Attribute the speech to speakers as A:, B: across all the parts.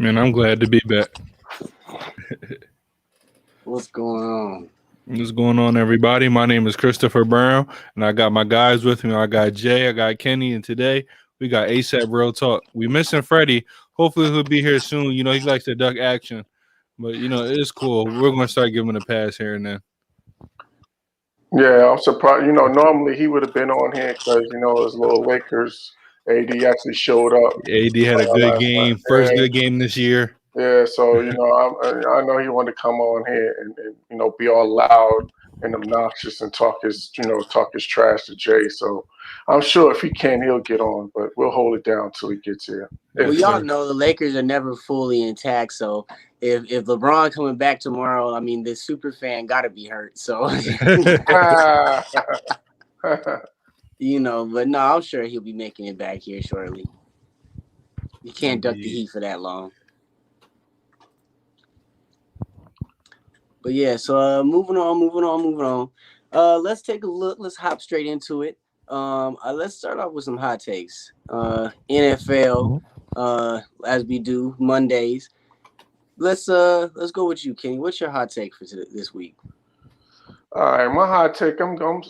A: Man, I'm glad to be back.
B: What's going on?
A: What's going on, everybody? My name is Christopher Brown, and I got my guys with me. I got Jay, I got Kenny, and today we got ASAP Real Talk. We missing Freddie. Hopefully, he'll be here soon. You know, he likes to duck action, but it's cool. We're gonna start giving him a pass here and then.
C: Yeah, I'm surprised. Normally he would have been on here because his little Lakers. AD actually showed up
A: AD had a good
C: last
A: game,
C: night.
A: first good game this year.
C: Yeah, so I know he wanted to come on here and be all loud and obnoxious and talk his trash to Jay. So I'm sure if he can, he'll get on, but we'll hold it down till he gets here.
B: Well, y'all know the Lakers are never fully intact, so if LeBron coming back tomorrow, I mean, the super fan got to be hurt. So, but no, I'm sure he'll be making it back here shortly. You can't duck the heat for that long. But yeah, so moving on. Let's take a look. Let's hop straight into it. Let's start off with some hot takes. NFL, as we do Mondays. Let's go with you, Kenny. What's your hot take for this week?
C: All right, my hot take. I'm going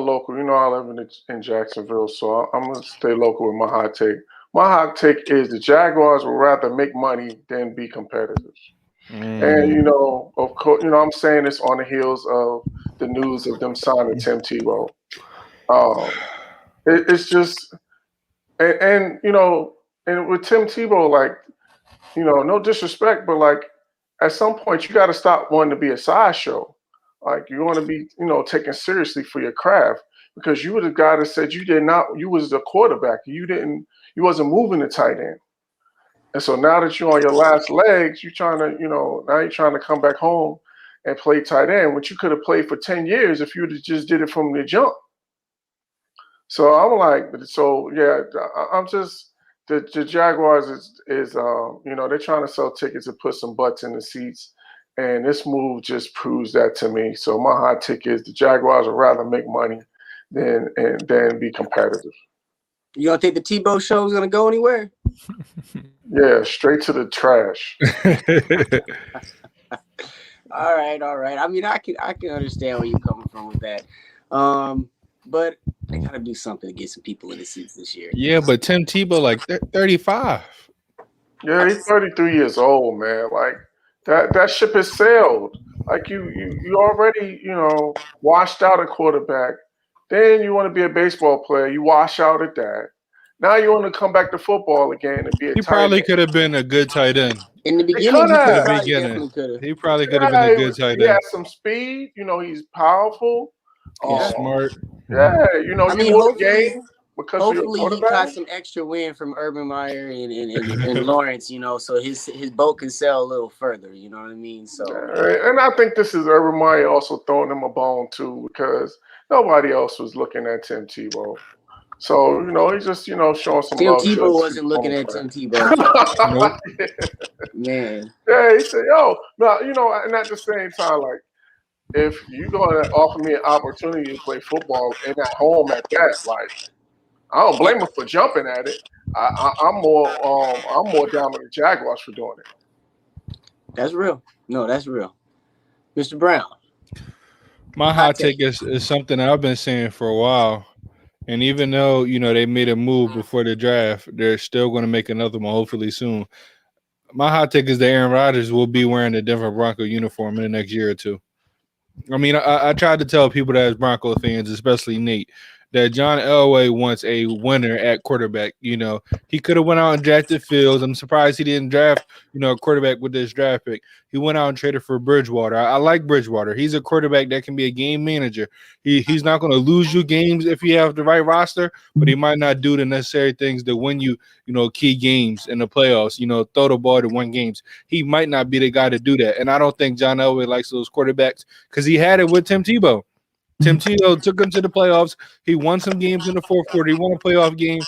C: local. I live in Jacksonville, so I'm gonna stay local with my hot take. My hot take is the Jaguars would rather make money than be competitive. And of course, I'm saying this on the heels of the news of them signing Tim Tebow. It's just, and with Tim Tebow, like, no disrespect, but like, at some point you got to stop wanting to be a sideshow. Like, you want to be, taken seriously for your craft, because you were the guy that said you was the quarterback. You wasn't moving the tight end. And so now that you're on your last legs, you're trying to come back home and play tight end, which you could have played for 10 years if you just did it from the jump. So I'm like, I'm just, the Jaguars is they're trying to sell tickets to put some butts in the seats. And this move just proves that to me. So my hot take is the Jaguars would rather make money than be competitive.
B: You don't think the Tebow show is going to go anywhere?
C: Yeah, straight to the trash.
B: All right. I mean, I can understand where you're coming from with that. But they got to do something to get some people in the seats this year.
A: Yeah, but Tim Tebow, like 35.
C: Yeah, he's 33 years old, man. Like, that ship has sailed. Like, you already, washed out a quarterback. Then you want to be a baseball player. You wash out at that. Now you want to come back to football again and be a tight end.
A: He probably could have been a good tight end.
B: In the beginning,
A: he probably could have been a good tight end.
C: He has some speed. He's powerful.
A: He's smart.
C: Yeah, you won the game because
B: hopefully he got some extra win from Urban Meyer and Lawrence, so his boat can sail a little further, you know what I mean? So,
C: and I think this is Urban Meyer also throwing him a bone too, because nobody else was looking at Tim Tebow. So, he's just, showing some
B: Tim
C: love.
B: Tim Tebow wasn't looking at Tim Tebow.
A: Nope.
C: Man. Yeah, he said, and at the same time, like, if you're going to offer me an opportunity to play football and at home at that, like, I don't blame him for jumping at it. I'm more down with the Jaguars for doing it.
B: That's real. No, that's real. Mr. Brown.
A: My hot take is something that I've been saying for a while. And even though, they made a move before the draft, they're still going to make another one hopefully soon. My hot take is that Aaron Rodgers will be wearing the Denver Bronco uniform in the next year or two. I mean, I tried to tell people that as Bronco fans, especially Nate, that John Elway wants a winner at quarterback. He could have went out and drafted Fields. I'm surprised he didn't draft, a quarterback with this draft pick. He went out and traded for Bridgewater. I like Bridgewater. He's a quarterback that can be a game manager. He's not going to lose you games if you have the right roster, but he might not do the necessary things to win you, key games in the playoffs, throw the ball to win games. He might not be the guy to do that. And I don't think John Elway likes those quarterbacks because he had it with Tim Tebow. Tim Tebow took him to the playoffs. He won some games in the fourth quarter. He won a playoff game.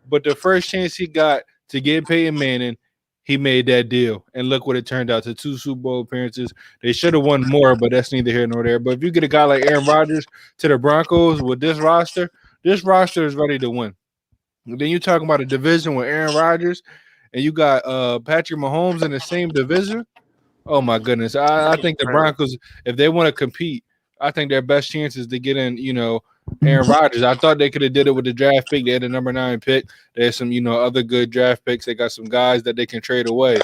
A: But the first chance he got to get Peyton Manning, he made that deal. And look what it turned out to 2 Super Bowl appearances. They should have won more, but that's neither here nor there. But if you get a guy like Aaron Rodgers to the Broncos with this roster is ready to win. Then you're talking about a division with Aaron Rodgers and you got Patrick Mahomes in the same division. Oh my goodness. I think the Broncos, if they want to compete, I think their best chance is to get in, Aaron Rodgers. I thought they could have did it with the draft pick. They had the number 9 pick. There's some, other good draft picks. They got some guys that they can trade away.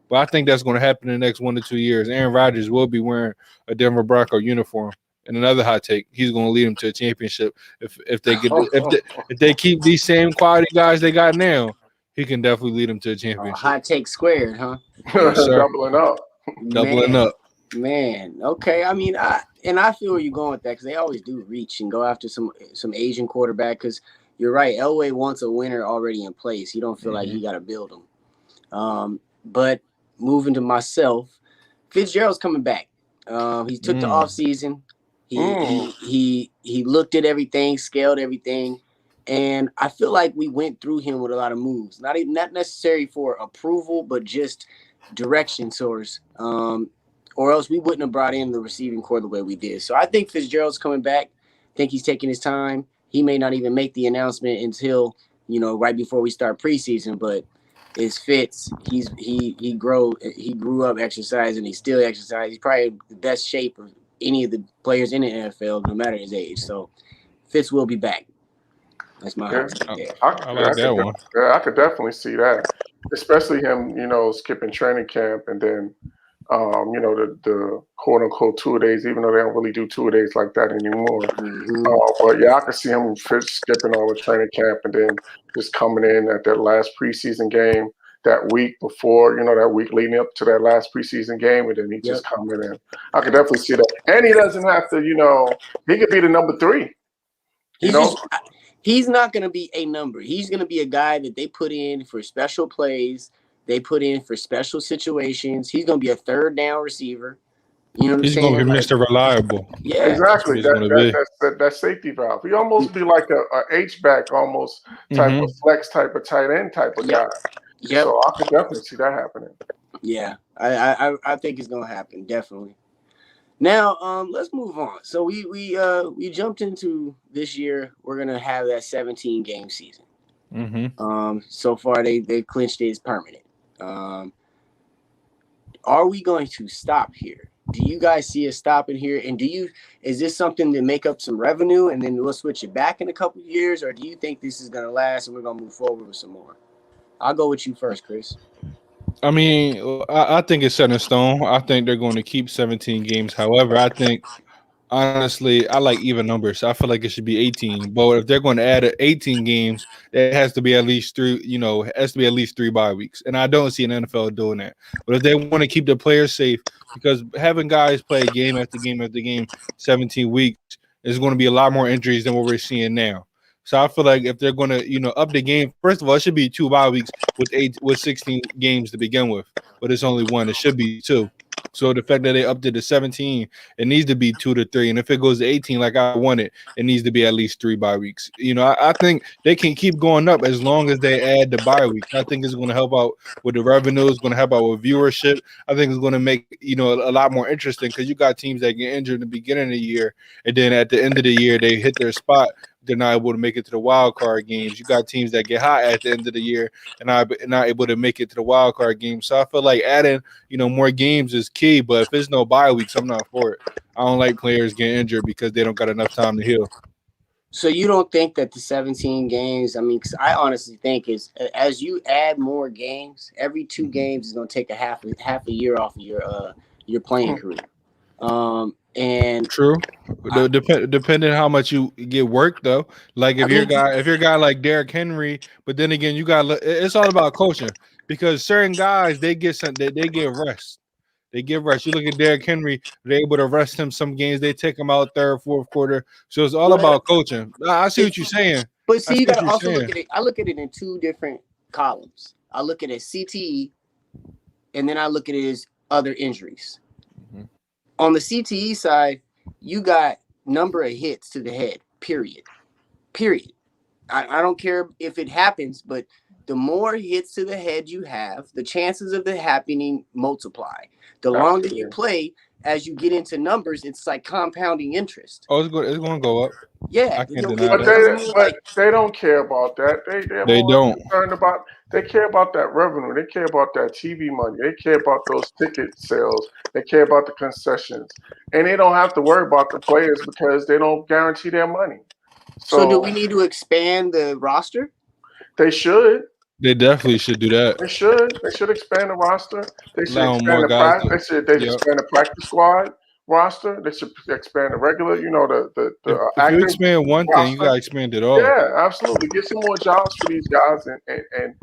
A: But I think that's going to happen in the next 1 to 2 years. Aaron Rodgers will be wearing a Denver Bronco uniform. And another hot take, he's going to lead them to a championship. If they keep these same quality guys they got now, he can definitely lead them to a championship.
B: Hot take squared, huh?
A: Yes,
C: Doubling up.
A: Doubling up.
B: Man, okay. I mean, I feel where you're going with that because they always do reach and go after some Asian quarterback. Because you're right, Elway wants a winner already in place. He don't feel like he got to build them. But moving to myself, Fitzgerald's coming back. He took the off season. He looked at everything, scaled everything, and I feel like we went through him with a lot of moves. Not necessary for approval, but just direction source. Or else we wouldn't have brought in the receiving core the way we did. So I think Fitzgerald's coming back. I think he's taking his time. He may not even make the announcement until, right before we start preseason, but it's Fitz. He grew up exercising. He still exercises. He's probably the best shape of any of the players in the NFL, no matter his age. So Fitz will be back. That's my
C: I like that one. Yeah, I could definitely see that, especially him, skipping training camp and then, the quote unquote 2 days, even though they don't really do 2 days like that anymore. But yeah, I could see him skipping all the training camp and then just coming in at that last preseason game that week before, that week leading up to that last preseason game, and then he just coming in. I could definitely see that. And he doesn't have to, he could be the number 3.
B: He's not going to be a number. He's going to be a guy that they put in for special plays. They put in for special situations. He's going to be a third down receiver. You know what I'm saying?
A: He's going to be Mr. Reliable.
C: Yeah, exactly. That safety valve. He almost be like a H-back almost type of flex type of tight end type of guy.
B: Yep.
C: So I could definitely see that happening.
B: Yeah, I think it's going to happen, definitely. Now, let's move on. So we jumped into this year. We're going to have that 17-game season. So far, they clinched it as permanent. Are we going to stop here? Do you guys see us stopping here? And is this something to make up some revenue and then we'll switch it back in a couple of years? Or do you think this is going to last and we're going to move forward with some more? I'll go with you first, Chris.
A: I mean, I think it's set in stone. I think they're going to keep 17 games. However, I think, honestly, I like even numbers. I feel like it should be 18. But if they're going to add 18 games, it has to be at least 3. It has to be at least 3 bye weeks. And I don't see an NFL doing that. But if they want to keep the players safe, because having guys play game after game after game, 17 weeks, is going to be a lot more injuries than what we're seeing now. So I feel like if they're going to, up the game, first of all, it should be 2 bye weeks with 16 games to begin with, but it's only 1. It should be 2. So the fact that they upped it to 17, it needs to be 2 to 3. And if it goes to 18 like I want it, it needs to be at least 3 bye weeks. I think they can keep going up as long as they add the bye weeks. I think it's going to help out with the revenue. It's going to help out with viewership. I think it's going to make, a lot more interesting because you got teams that get injured in the beginning of the year, and then at the end of the year, they hit their spot. They're not able to make it to the wild card games. You got teams that get hot at the end of the year and not able to make it to the wild card game. So I feel like adding, more games is key. But if there's no bye weeks, I'm not for it. I don't like players getting injured because they don't got enough time to heal.
B: So you don't think that the 17 games? I mean, 'cause I honestly think is as you add more games, every 2 games is going to take a half a year off of your playing career. And
A: true, depending on how much you get work though. Like if you're a guy like Derrick Henry, but then again, it's all about coaching because certain guys they get rest. They give rest. You look at Derrick Henry, they're able to rest him some games. They take him out 3rd, 4th quarter. So it's all about coaching. I see what you're saying.
B: But see, you got to also look at it. I look at it in 2 different columns. I look at it as CTE, and then I look at it as other injuries. On the CTE side, you got number of hits to the head, period. I don't care if it happens, but the more hits to the head you have, the chances of it happening multiply. The longer you play, as you get into numbers, it's like compounding interest.
A: Oh, it's going to go up.
B: Yeah,
A: I can't
C: But
A: deny that.
C: they don't care about that.
A: They don't.
C: Concerned about. They care about that revenue. They care about that TV money. They care about those ticket sales. They care about the concessions, and they don't have to worry about the players because they don't guarantee their money.
B: So do we need to expand the roster?
C: They should.
A: They definitely should do that.
C: They should. They should expand the roster. They should
A: Allow more
C: expand the
A: guys
C: practice.
A: to-
C: They should
A: Yep.
C: expand the practice squad roster. They should expand the regular. You know the
A: If you
C: active
A: expand one thing, you
C: roster.
A: got to expand it all.
C: Yeah, absolutely. Get some more jobs for these guys and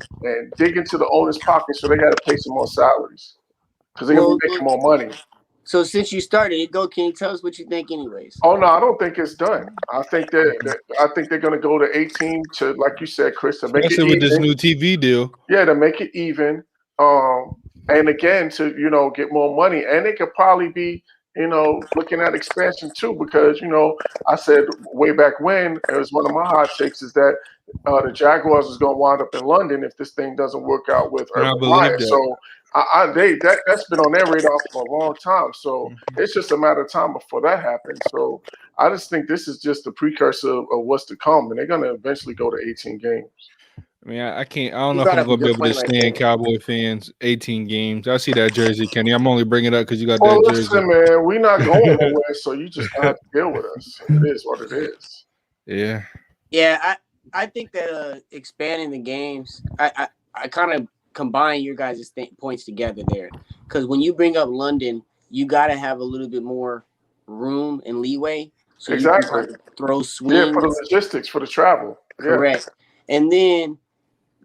C: dig into the owner's pocket so they got to pay some more salaries because they're gonna be making more money.
B: So since you started it, can you tell us what you think, anyways?
C: Oh no, I don't think it's done. I think they're gonna go to 18 to, like you said, Chris, to make
A: Especially
C: it
A: with this
C: even.
A: new TV deal.
C: Yeah, to make it even. And again to get more money, and they could probably be looking at expansion too, because I said way back when it was one of my hot takes is that the Jaguars is going to wind up in London if this thing doesn't work out with Urban Meyer. So that's been on their radar for a long time. So it's just a matter of time before that happens. So I just think this is just the precursor of what's to come, and they're going to eventually go to 18 games.
A: I mean, I don't know if I'm going to be able to stand Cowboy fans 18 games. I see that jersey, Kenny. I'm only bringing it up because you got that jersey.
C: Listen, man, we're not going nowhere, so you just have to deal with us. It is what it is.
A: Yeah.
B: Yeah, I think that expanding the games, I kind of combine your guys' points together there. Because when you bring up London, you got to have a little bit more room and leeway. So
C: exactly.
B: You can throw swings.
C: Yeah, for the logistics, for the travel.
B: Correct. Yeah. And then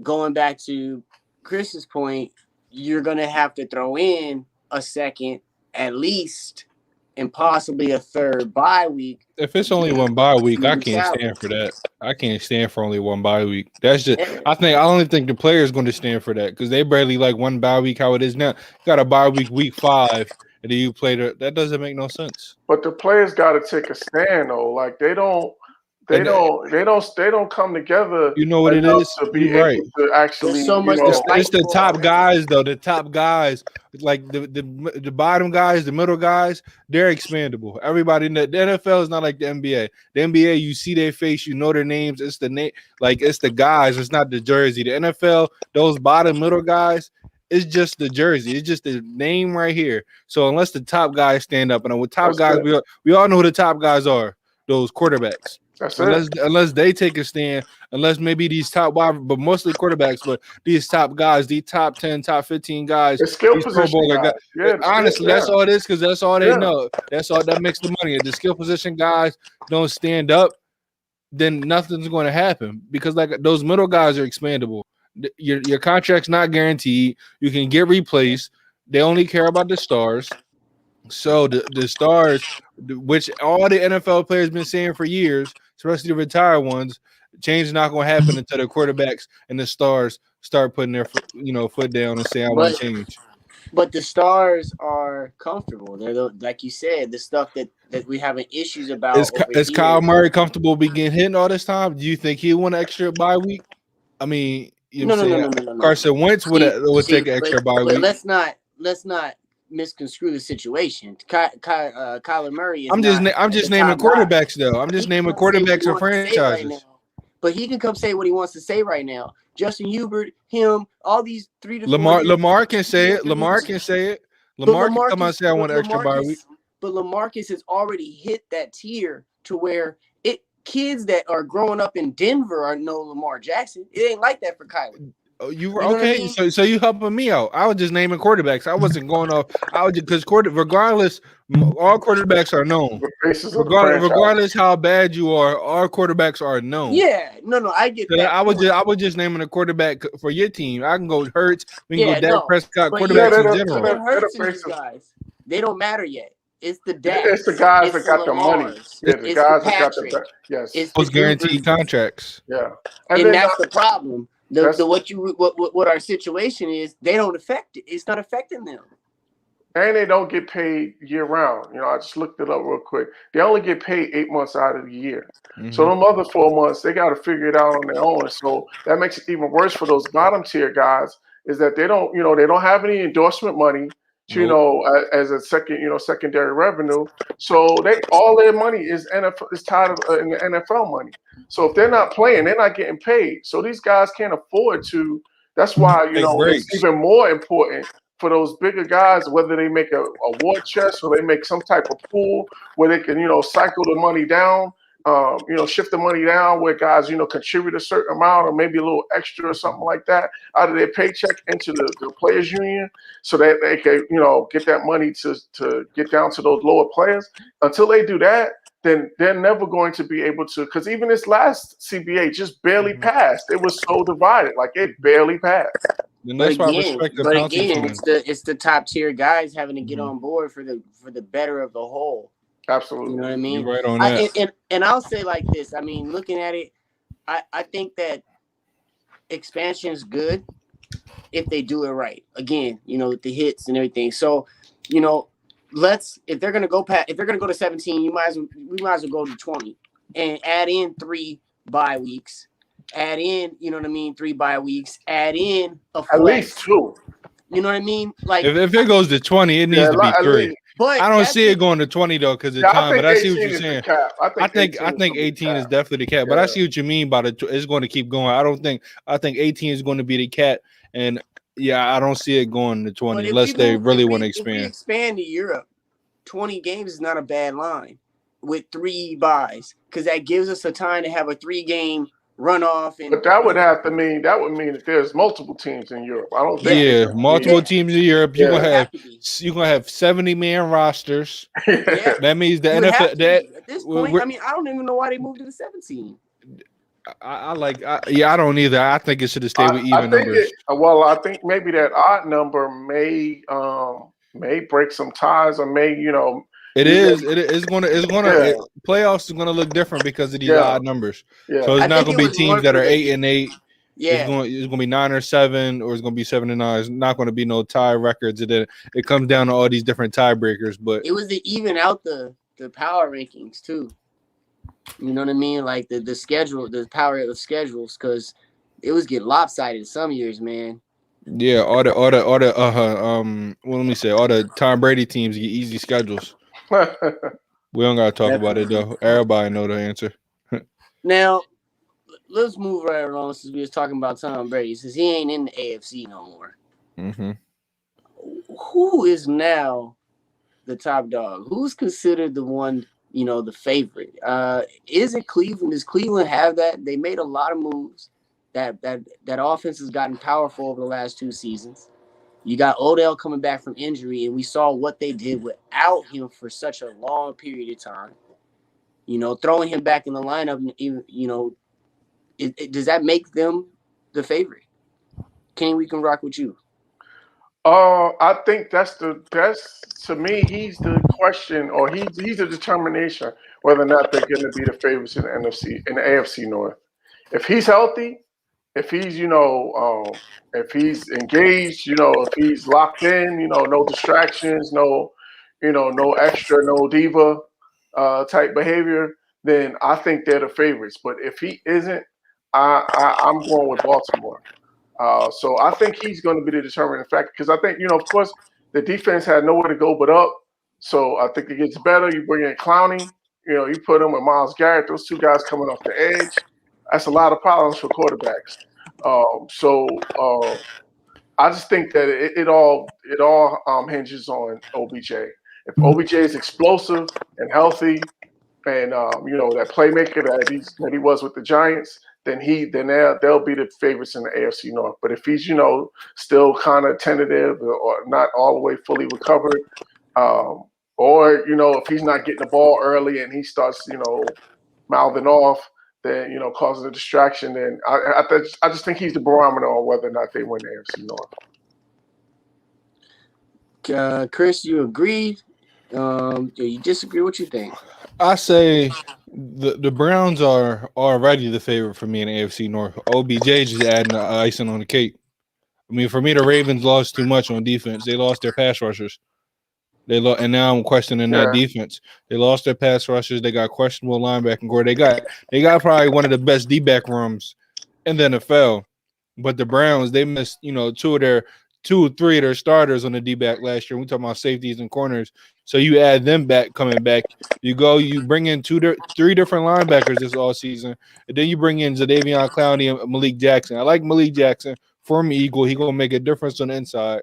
B: going back to Chris's point, you're going to have to throw in a second at least and possibly a third bye week.
A: If it's only one bye week, I can't stand for that. I can't stand for only one bye week. That's just I don't think the player is going to stand for that because they barely like one bye week how it is now. You got a bye week 5, and then you play that doesn't make no sense.
C: But the players got to take a stand though. Like they don't come together.
A: You know what it is?
C: To be able to actually,
B: so much
A: it's the top guys though. The top guys, like the bottom guys, the middle guys, they're expandable. Everybody in the NFL is not like the NBA. The NBA, you see their face, you know their names. It's the name, like it's the guys. It's not the jersey. The NFL, those bottom middle guys. It's just the jersey. It's just the name right here. So unless the top guys stand up, and with top guys, we all know who the top guys are. Those quarterbacks. Unless they take a stand, unless maybe these top wide, but mostly quarterbacks, but these top guys, these top 10, top 15 guys, these Pro Bowler guys. Yeah, honestly, that's all it is because that's all they know. That's all that makes the money. If the skill position guys don't stand up, then nothing's going to happen because like those middle guys are expandable. Your contract's not guaranteed. You can get replaced. They only care about the stars. So the stars, which all the NFL players been saying for years, especially the retired ones, change is not going to happen until the quarterbacks and the stars start putting their foot down and say I want to change.
B: But the stars are comfortable. They're like you said, the stuff that we having issues about.
A: Is Kyle Murray comfortable being hit all this time? Do you think he want an extra bye week? I mean,
B: no.
A: Carson Wentz would take an extra bye week.
B: Let's not misconstrue the situation. Kyler Murray is
A: I'm just naming quarterbacks though. I'm just naming quarterbacks or franchises.
B: Right, but he can come say what he wants to say right now. Justin Herbert, him, all these 3 to 4
A: Lamar can say it. Lamar can say it. Lamar can come out and say I want an extra bye week.
B: But LaMarcus has already hit that tier to where kids that are growing up in Denver are no Lamar Jackson. It ain't like that for Kyler.
A: Oh, you were okay. I mean? So you helping me out. I was just naming quarterbacks. I wasn't going off. I was because regardless, all quarterbacks are known. Regardless how bad you are, all quarterbacks are known.
B: Yeah, no, I get that.
A: I was just naming a quarterback for your team. I can go Hurts. We can go Dak Prescott. Quarterbacks in general.
B: Hurts these guys, they don't matter yet. It's the Dak.
C: It's the guys that got the money. Yeah, the guys that got the yes.
B: It's
A: those guaranteed contracts.
C: Yeah,
B: and that's the problem. What our situation is, they don't affect it. It's not affecting them.
C: And they don't get paid year round. I just looked it up real quick. They only get paid 8 months out of the year. Mm-hmm. So them other 4 months, they got to figure it out on their own. So that makes it even worse for those bottom tier guys. Is that they don't have any endorsement money. you know, as a secondary revenue. So all their money is tied in the NFL money. So if they're not playing, they're not getting paid. So these guys can't afford to. That's why, you know, it's even more important for those bigger guys, whether they make a war chest or they make some type of pool where they can, you know, cycle the money down, you know, shift the money down where guys, you know, contribute a certain amount or maybe a little extra or something like that out of their paycheck into the players union so that they can, you know, get that money to get down to those lower players. Until they do that, then they're never going to be able to, because even this last CBA just barely passed. It was so divided, like it barely passed.
A: And that's why I respect the penalty.
B: It's the top tier guys having to get on board for the better of the whole.
C: Absolutely.
B: You know what I mean?
A: You're right on that.
B: And I'll say like this. I mean, looking at it, I think that expansion is good if they do it right. Again, you know, with the hits and everything. So, you know, if they're gonna go to 17, we might as well go to 20 and add in 3 bye weeks. Add in, you know what I mean, 3 bye weeks. Add in a flex.
C: At least 2.
B: You know what I mean? Like
A: if it goes to 20, it needs to be 3.
B: But
A: I don't see it going to 20 though because of time. But I see what you're saying.
C: I
A: think 18 is definitely the cap. But I see what you mean by it's going to keep going. I think 18 is going to be the cap, and yeah, I don't see it going to 20 unless they really want to expand.
B: If we expand to Europe, 20 games is not a bad line with 3 buys because that gives us a time to have a 3-game runoff.
C: But that would mean that there's multiple teams in Europe. I don't think.
A: Yeah, multiple teams in Europe. You're gonna have 70-man rosters.
B: Yeah.
A: That means the NFL.
B: At this point, I mean, I don't even know why they moved to the 17.
A: I don't either. I think it should have stayed with even numbers.
C: I think maybe that odd number may break some ties or may, you know.
A: It's gonna playoffs is gonna look different because of these odd numbers. Yeah. So it's not gonna be teams that are 8 and 8. Yeah, it's gonna be 9 or 7, or it's gonna be 7 and 9. It's not gonna be no tie records. And then it comes down to all these different tiebreakers. But
B: it was to even out the power rankings too. You know what I mean? Like the schedule, the power of schedules, because it was getting lopsided some years, man.
A: Yeah, all the all the Tom Brady teams get easy schedules. We don't gotta talk about it though. Everybody know the answer.
B: Now, let's move right along since we was talking about Tom Brady, since he ain't in the AFC no more.
A: Mm-hmm.
B: Who is now the top dog? Who's considered the one, you know, the favorite? Is it Cleveland? Does Cleveland have that? They made a lot of moves. That offense has gotten powerful over the last 2 seasons. You got Odell coming back from injury, and we saw what they did without him for such a long period of time. You know, throwing him back in the lineup, you know, does that make them the favorite? King, we can rock with you.
C: I think that's to me, he's the question, or he's the determination whether or not they're going to be the favorites in the AFC North. If he's healthy, if he's, you know, if he's engaged, you know, if he's locked in, you know, no distractions, no extra, no diva type behavior, then I think they're the favorites. But if he isn't, I'm going with Baltimore. So I think he's going to be the determining factor because I think, you know, of course, the defense had nowhere to go but up. So I think it gets better. You bring in Clowney, you know, you put him with Myles Garrett, those 2 guys coming off the edge. That's a lot of problems for quarterbacks. I just think that it all hinges on OBJ. If OBJ is explosive and healthy, and you know, that playmaker that he was with the Giants, then they'll be the favorites in the AFC North. But if he's, you know, still kind of tentative or not all the way fully recovered, or, you know, if he's not getting the ball early and he starts, you know, mouthing off, then, you know, causing a distraction, then I just think he's the barometer on whether or not they win the AFC
B: North. Chris, you agree? Do you disagree? What you think?
A: I say the Browns are already the favorite for me in the AFC North. OBJ just adding the icing on the cake. I mean, for me, the Ravens lost too much on defense. They lost their pass rushers. And now I'm questioning that defense. They lost their pass rushers. They got questionable linebacking core. They got probably one of the best D-back rooms in the NFL. But the Browns, they missed, you know, two of their 2 or 3 of their starters on the D-back last year. We talking about safeties and corners. So you add them back, coming back. You bring in 3 different linebackers this all season, and then you bring in Jadeveon Clowney and Malik Jackson. I like Malik Jackson, former Eagle. He gonna make a difference on the inside.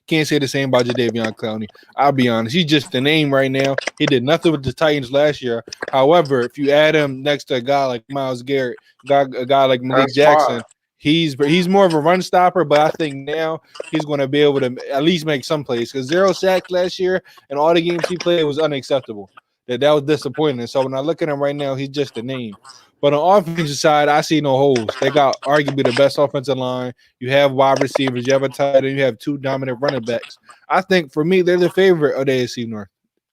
A: Can't say the same about Jadeveon Clowney. I'll be honest. He's just a name right now. He did nothing with the Titans last year. However, if you add him next to a guy like Myles Garrett, a guy like Malik Jackson, he's more of a run stopper, but I think now he's going to be able to at least make some plays because 0 sacks last year and all the games he played was unacceptable. That was disappointing. So when I look at him right now, he's just a name. But on offensive side, I see no holes. They got arguably the best offensive line. You have wide receivers. You have a tight end. You have 2 dominant running backs. I think, for me, they're the favorite of the AFC North.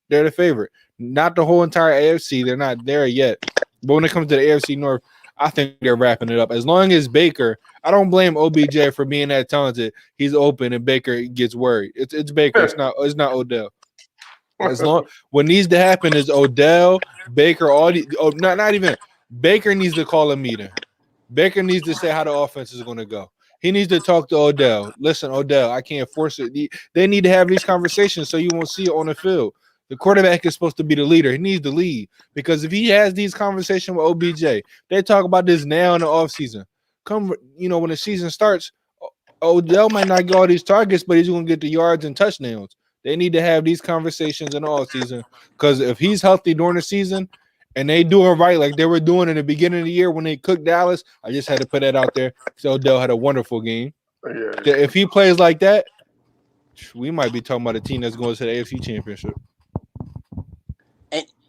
A: They're the favorite. Not the whole entire AFC. They're not there yet. But when it comes to the AFC North, I think they're wrapping it up. As long as Baker, I don't blame OBJ for being that talented. He's open and Baker gets worried. It's Baker. It's not Odell. As long what needs to happen is Odell, Baker, not even Baker needs to call a meeting. Baker needs to say how the offense is going to go. He needs to talk to Odell. Listen, Odell, I can't force it. They need to have these conversations so you won't see it on the field. The quarterback is supposed to be the leader. He needs to lead because if he has these conversations with OBJ, they talk about this now in the offseason. When the season starts, Odell might not get all these targets, but he's going to get the yards and touchdowns. They need to have these conversations in the offseason because if he's healthy during the season and they do it right like they were doing in the beginning of the year when they cooked Dallas, I just had to put that out there. So Odell had a wonderful game.
C: Yeah.
A: If he plays like that, we might be talking about a team that's going to the AFC Championship.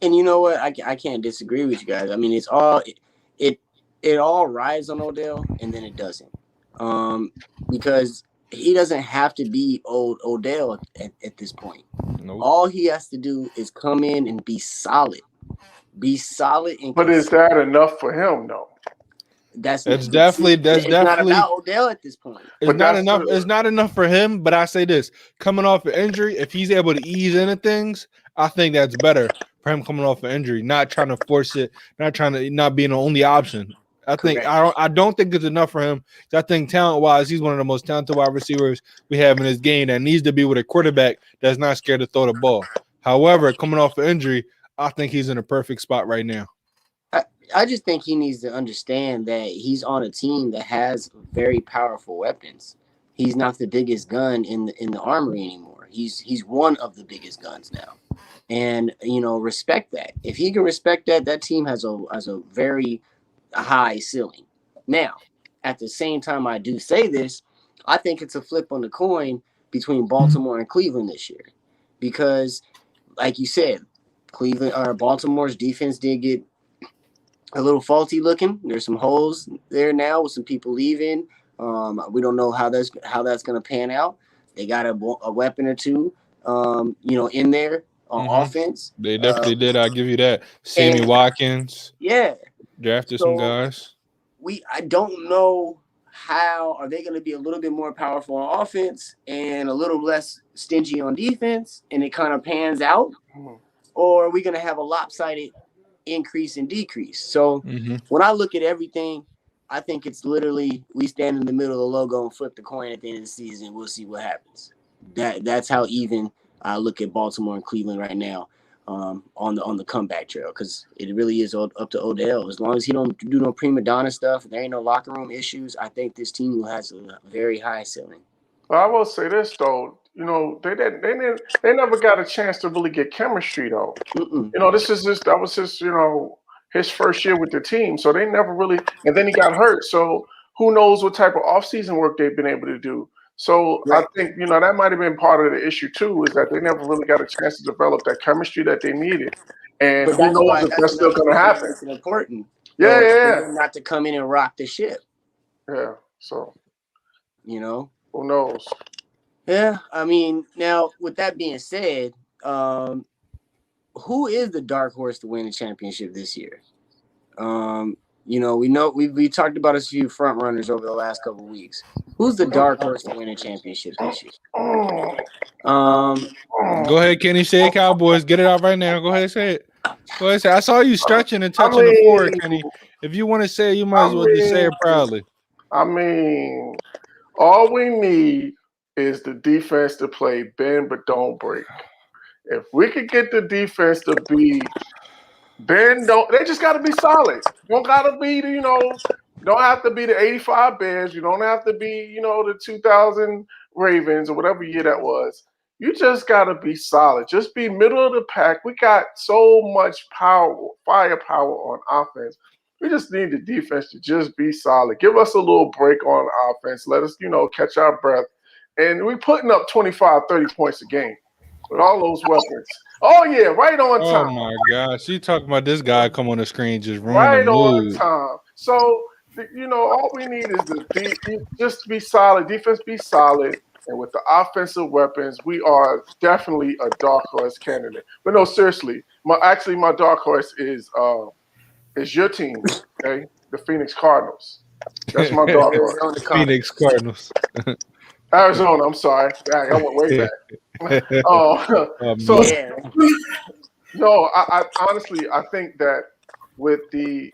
B: And you know what? I can't disagree with you guys. I mean, it all rides on Odell, and then it doesn't, because he doesn't have to be Odell at this point.
A: Nope.
B: All he has to do is come in and be solid. Be solid.
C: But is that enough for him, though?
B: That's
A: definitely
B: not about Odell at this point.
A: It's not enough. It's not enough for him. But I say this: coming off an injury, if he's able to ease into things, I think that's better for him coming off an injury, not trying to force it, not being the only option. I don't think it's enough for him. I think talent-wise, he's one of the most talented wide receivers we have in this game that needs to be with a quarterback that's not scared to throw the ball. However, coming off an injury, I think he's in a perfect spot right now.
B: I just think he needs to understand that he's on a team that has very powerful weapons. He's not the biggest gun in the armory anymore. He's one of the biggest guns now. And, respect that. If he can respect that, that team has a very high ceiling. Now, at the same time I do say this, I think it's a flip on the coin between Baltimore and Cleveland this year. Because, like you said, Baltimore's defense did get a little faulty looking. There's some holes there now with some people leaving. We don't know how that's going to pan out. They got a weapon or two, in there on offense.
A: They definitely did. I'll give you that. Sammy Watkins.
B: Yeah.
A: Drafted some guys.
B: I don't know how are they going to be a little bit more powerful on offense and a little less stingy on defense, and it kind of pans out, or are we going to have a lopsided increase and decrease? So when I look at everything, I think it's literally we stand in the middle of the logo and flip the coin at the end of the season. We'll see what happens. That's how even I look at Baltimore and Cleveland right now, on the comeback trail, because it really is up to Odell. As long as he don't do no prima donna stuff, there ain't no locker room issues, I think this team has a very high ceiling.
C: Well, I will say this though, they never got a chance to really get chemistry though. That was his his first year with the team, so they never really. And then he got hurt, so who knows what type of offseason work they've been able to do. So right. I think, that might have been part of the issue too, is that they never really got a chance to develop that chemistry that they needed. And who knows if that's still going to happen.
B: It's important.
C: Yeah.
B: Not to come in and rock the ship.
C: Yeah, so.
B: Who
C: knows? Yeah,
B: I mean, now, with that being said, who is the dark horse to win the championship this year? We know we talked about a few front runners over the last couple of weeks. Who's the dark horse to win a championship this year?
A: Go ahead, Kenny. Say it, Cowboys. Get it out right now. Go ahead and say it. Go ahead and say it. I saw you stretching and touching the floor, Kenny. If you want to say it, you might as well just say it proudly.
C: I mean, all we need is the defense to play bend but don't break. If we could get the defense to be bend, they just got to be solid. Don't got to be don't have to be the 85 Bears. You don't have to be the 2000 Ravens or whatever year that was. You just got to be solid. Just be middle of the pack. We got so much firepower on offense. We just need the defense to just be solid. Give us a little break on offense. Let us, catch our breath. And we're putting up 25, 30 points a game with all those weapons. Oh, yeah, right on time.
A: Oh, my gosh. You talking about this guy come on the screen just ruining
C: right
A: the mood.
C: on time. So, all we need is just be solid. Defense be solid. And with the offensive weapons, we are definitely a dark horse candidate. But no, seriously, my dark horse is your team, okay? The Phoenix Cardinals. That's my dark horse.
A: Phoenix Cardinals.
C: Arizona, I'm sorry. Dang, I went way back. No, I honestly, I think that with the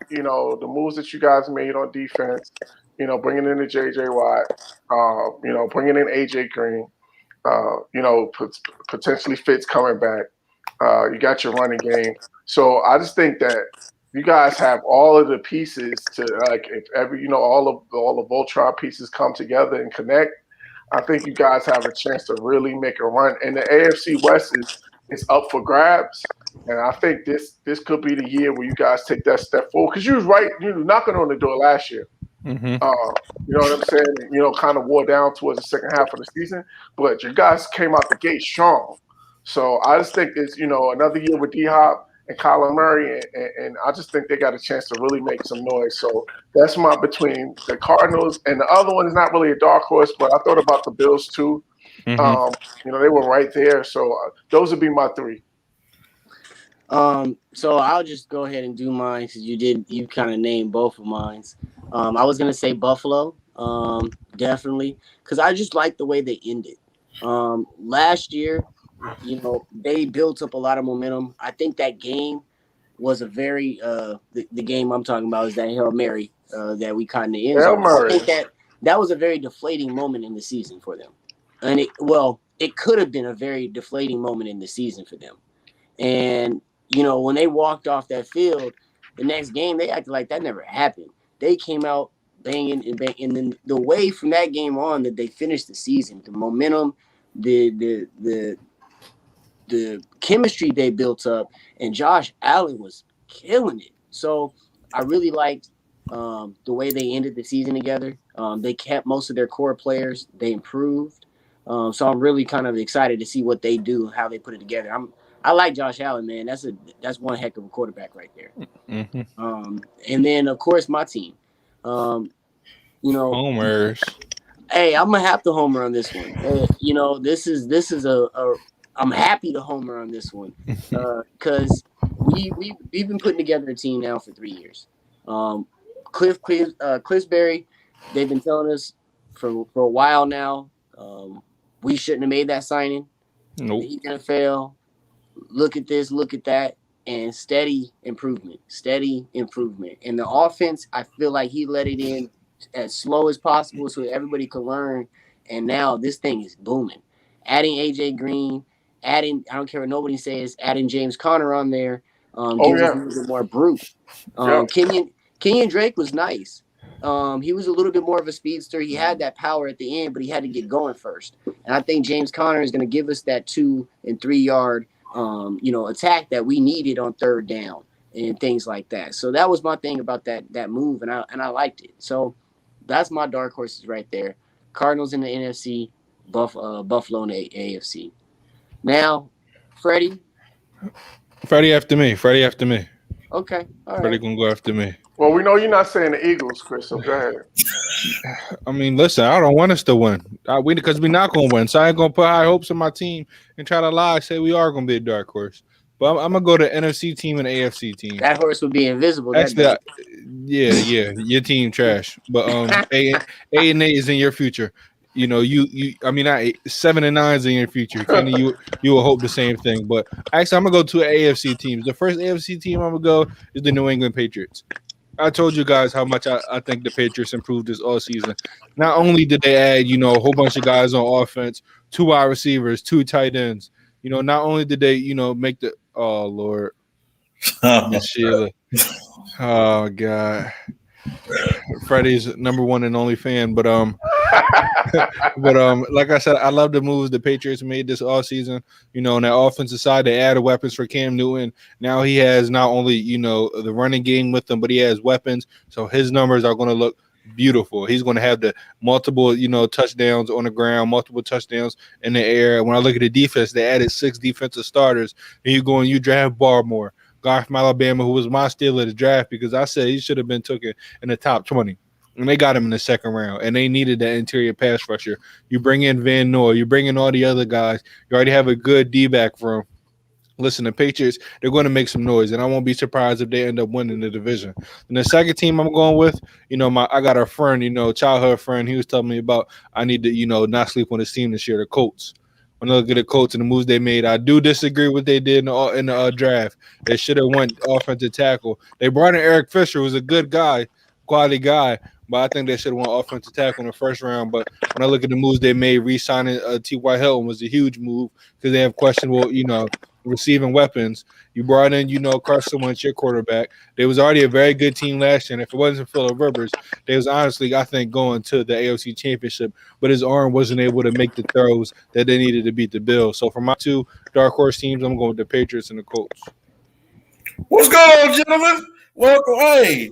C: moves that you guys made on defense, bringing in the J.J. Watt, bringing in AJ Green, potentially Fitz coming back. You got your running game. So I just think that you guys have all of the pieces to all the Voltron pieces come together and connect. I think you guys have a chance to really make a run. And the AFC West is up for grabs. And I think this could be the year where you guys take that step forward. Because you was right, you were knocking on the door last year.
A: Mm-hmm.
C: You know what I'm saying? Kind of wore down towards the second half of the season. But you guys came out the gate strong. So I just think it's, another year with D-Hop and Kyler Murray. And I just think they got a chance to really make some noise. So that's between the Cardinals. And the other one is not really a dark horse, but I thought about the Bills too. Mm-hmm. They were right there. So those would be my three.
B: So I'll just go ahead and do mine because you kind of named both of mine. I was gonna say Buffalo, definitely, because I just like the way they ended. Last year, they built up a lot of momentum. I think that game was a very the game I'm talking about is that Hail Mary that we kind of ended. I think that was a very deflating moment in the season for them, and it could have been a very deflating moment in the season for them, and. When they walked off that field, the next game, they acted like that never happened. They came out banging and banging. And then the way from that game on that they finished the season, the momentum, the chemistry they built up, and Josh Allen was killing it. So I really liked the way they ended the season together. They kept most of their core players. They improved. So I'm really kind of excited to see what they do, how they put it together. I like Josh Allen, man. That's one heck of a quarterback right there. Mm-hmm. And then of course my team.
A: Homers.
B: Hey, I'm gonna have to homer on this one. This is I'm happy to homer on this one because we've been putting together a team now for 3 years. Cliff Berry, they've been telling us for a while now. We shouldn't have made that signing.
A: Nope.
B: He's gonna fail. Look at this, look at that, and steady improvement. And the offense, I feel like he let it in as slow as possible so everybody could learn. And now this thing is booming. Adding AJ Green, I don't care what nobody says, adding James Conner on there gives us a little bit more brute. Kenyon Drake was nice. He was a little bit more of a speedster. He had that power at the end, but he had to get going first. And I think James Conner is going to give us that 2 and 3 yard attack that we needed on third down and things like that. So that was my thing about that move, and I liked it. So that's my dark horses right there. Cardinals in the NFC, Buffalo in the AFC. Now, Freddie
A: after me.
B: Okay, all right.
A: Freddie gonna go after me.
C: Well, we know you're not saying the Eagles, Chris, so go ahead.
A: I mean, listen, I don't want us to win. Because we're not going to win. So I ain't going to put high hopes in my team and try to lie, say we are going to be a dark horse. But I'm going to go to NFC team and AFC team.
B: That horse would be invisible.
A: Yeah, your team trash. But A and 8 is in your future. You 7 and 9 is in your future. Kenny, you will hope the same thing. But actually, I'm going to go to AFC teams. The first AFC team I'm going to go is the New England Patriots. I told you guys how much I think the Patriots improved this all season. Not only did they add, a whole bunch of guys on offense, 2 wide receivers, 2 tight ends. Not only did they, make the Lord, Miss Sheila. Oh God. Freddie's number one and only fan, but like I said, I love the moves the Patriots made this all season. On that offensive side, they added weapons for Cam Newton. Now he has not only the running game with him, but he has weapons. So his numbers are going to look beautiful. He's going to have the multiple touchdowns on the ground, multiple touchdowns in the air. When I look at the defense, they added 6 defensive starters. And you draft Barmore, guy from Alabama, who was my steal of the draft because I said he should have been taken in the top 20. And they got him in the second round, and they needed that interior pass rusher. You bring in Van Noy, you bring in all the other guys. You already have a good D-back from. Listen, the Patriots, they're going to make some noise, and I won't be surprised if they end up winning the division. And the second team I'm going with, I got a friend, childhood friend. He was telling me about I need to, not sleep on this team this year, the Colts. When I look at the Colts and the moves they made, I do disagree with what they did in the draft. They should have went offensive tackle. They brought in Eric Fisher, who's a good guy, quality guy, but I think they should have went offensive tackle in the first round. But when I look at the moves they made, re-signing T.Y. Hilton was a huge move because they have questionable, receiving weapons. You brought in, Carson Wentz, your quarterback. They was already a very good team last year, and if it wasn't for Phillip Rivers, they was honestly, I think, going to the AFC Championship, but his arm wasn't able to make the throws that they needed to beat the Bills. So for my 2 dark horse teams, I'm going with the Patriots and the Colts.
D: What's going on, gentlemen? Welcome. Hey.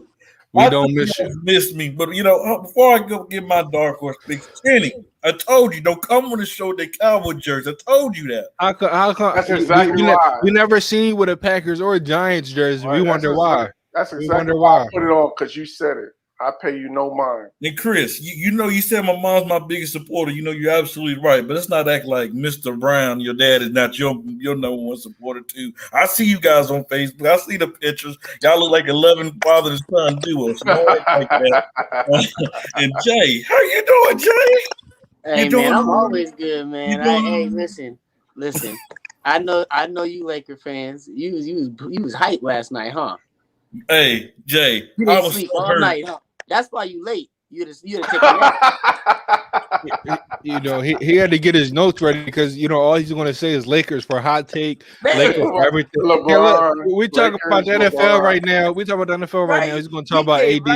A: We don't miss you.
D: Missed me, but before I go get my dark horse picks, Kenny, I told you don't come on the show with the Cowboy jersey. I told you that.
A: How come?
C: That's exactly why.
A: We never seen you with a Packers or a Giants jersey.
C: Right,
A: we wonder why.
C: That's exactly why I put it on, because you said it. I pay you no mind.
D: And Chris, you said my mom's my biggest supporter. You're absolutely right, but let's not act like Mr. Brown, your dad, is not your number one supporter too. I see you guys on Facebook. I see the pictures. Y'all look like 11 father and son duo. So don't act like that. And Jay, how you doing, Jay?
B: Hey, man, I'm always good, man. Hey, listen. I know you Laker fans. You was hyped last night, huh?
D: Hey, Jay,
B: You didn't sleep all night, huh? That's why you late. You'd have taken that.
A: He had to get his notes ready because all he's going to say is Lakers for hot take, Lakers for everything. We're talking about the NFL right now. We're talking about the NFL right now. He's going to talk about AD.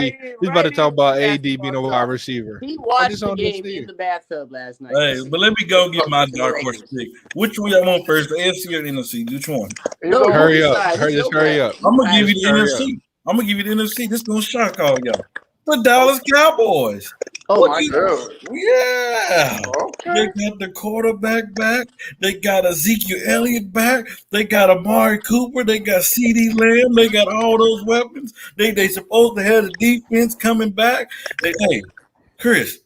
A: He's about to talk about AD being a wide receiver.
B: He watched the game in the bathtub last night.
D: Hey, but let me go get my dark horse pick. Which one y'all want first, the AFC or the NFC? Which one?
A: Hurry up. Just hurry up.
D: I'm going to give you the NFC. I'm going to give you the NFC. This is going to shock all y'all. The Dallas Cowboys.
B: Oh, my God.
D: Yeah.
C: Okay.
D: They got the quarterback back. They got Ezekiel Elliott back. They got Amari Cooper. They got CeeDee Lamb. They got all those weapons. They supposed to have the defense coming back. Hey, Chris,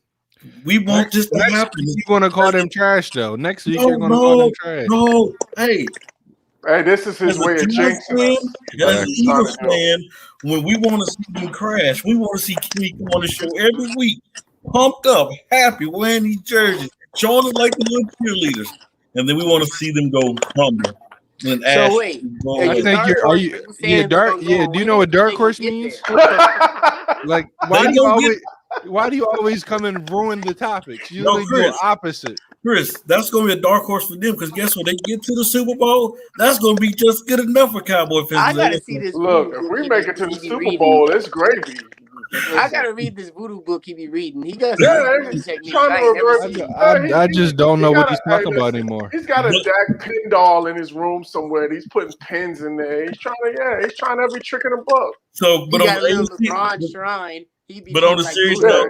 D: we want this to happen.
A: You're going to call them trash, though. Next week, you're going to call them trash.
D: No, hey,
C: this is his way of jinxing us.
D: As an Eagles fan, when we want to see them crash, we want to see Kenny come on the show every week, pumped up, happy, wearing these jerseys, showing us like the little cheerleaders, and then we want to see them go humble.
B: So wait,
A: I think you're dark. Yeah, do you know what dark horse means? Like, why do you always come and ruin the topics? You usually do the opposite.
D: Chris, that's going to be a dark horse for them because guess what? They get to the Super Bowl, that's going to be just good enough for Cowboy fans.
B: I got to see this.
C: Look, if we make it to the Super Bowl, it's gravy.
B: I got to read this voodoo book he be reading. He does.
A: I just don't know what he's talking about anymore.
C: He's got a Dak pin doll in his room somewhere. He's putting pins in there. He's trying every trick in the book.
D: So, but on the
B: LeBron shrine,
D: but on the series note,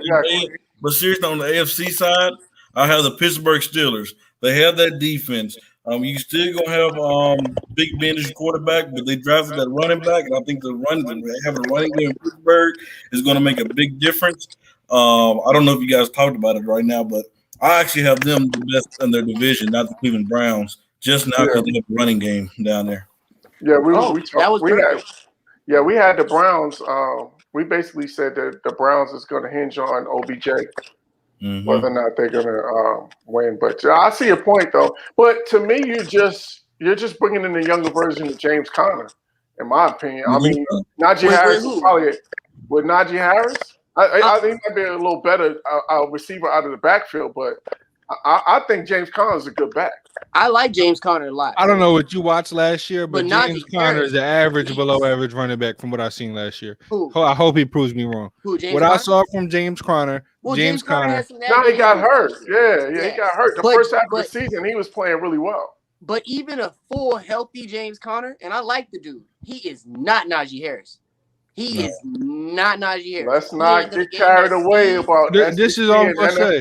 D: but seriously on the AFC side, I have the Pittsburgh Steelers. They have that defense. You still gonna have Big Ben as your quarterback, but they drafted that running back, and I think having a running game in Pittsburgh is going to make a big difference. I don't know if you guys talked about it right now, but I actually have them the best in their division, not the Cleveland Browns, just now because they have a running game down there.
C: Yeah, we had the Browns. We basically said that the Browns is going to hinge on OBJ. Mm-hmm. Whether or not they're gonna win, but I see your point though. But to me, you're just bringing in the younger version of James Conner, in my opinion. I mean, Najee Harris is probably with Najee Harris. I think he might be a little better receiver out of the backfield, but I think James Conner is a good back.
B: I like James Conner a lot.
A: I don't know what you watched last year, but James
B: Najee
A: Conner
B: Harris,
A: is the average, below average running back from what I've seen last year.
B: Who?
A: I hope he proves me wrong.
B: Who? James
A: What
B: Conner?
A: I saw from James Conner,
B: Well,
A: James Conner.
B: has some
C: Now he got hurt.
B: injuries.
C: Yeah, he got hurt. The first half of the season, he was playing really well.
B: But even a full, healthy James Conner, and I like the dude, he is not Najee Harris. He is not Najee Harris.
C: Let's not get carried away about
A: this is all I'm going to say.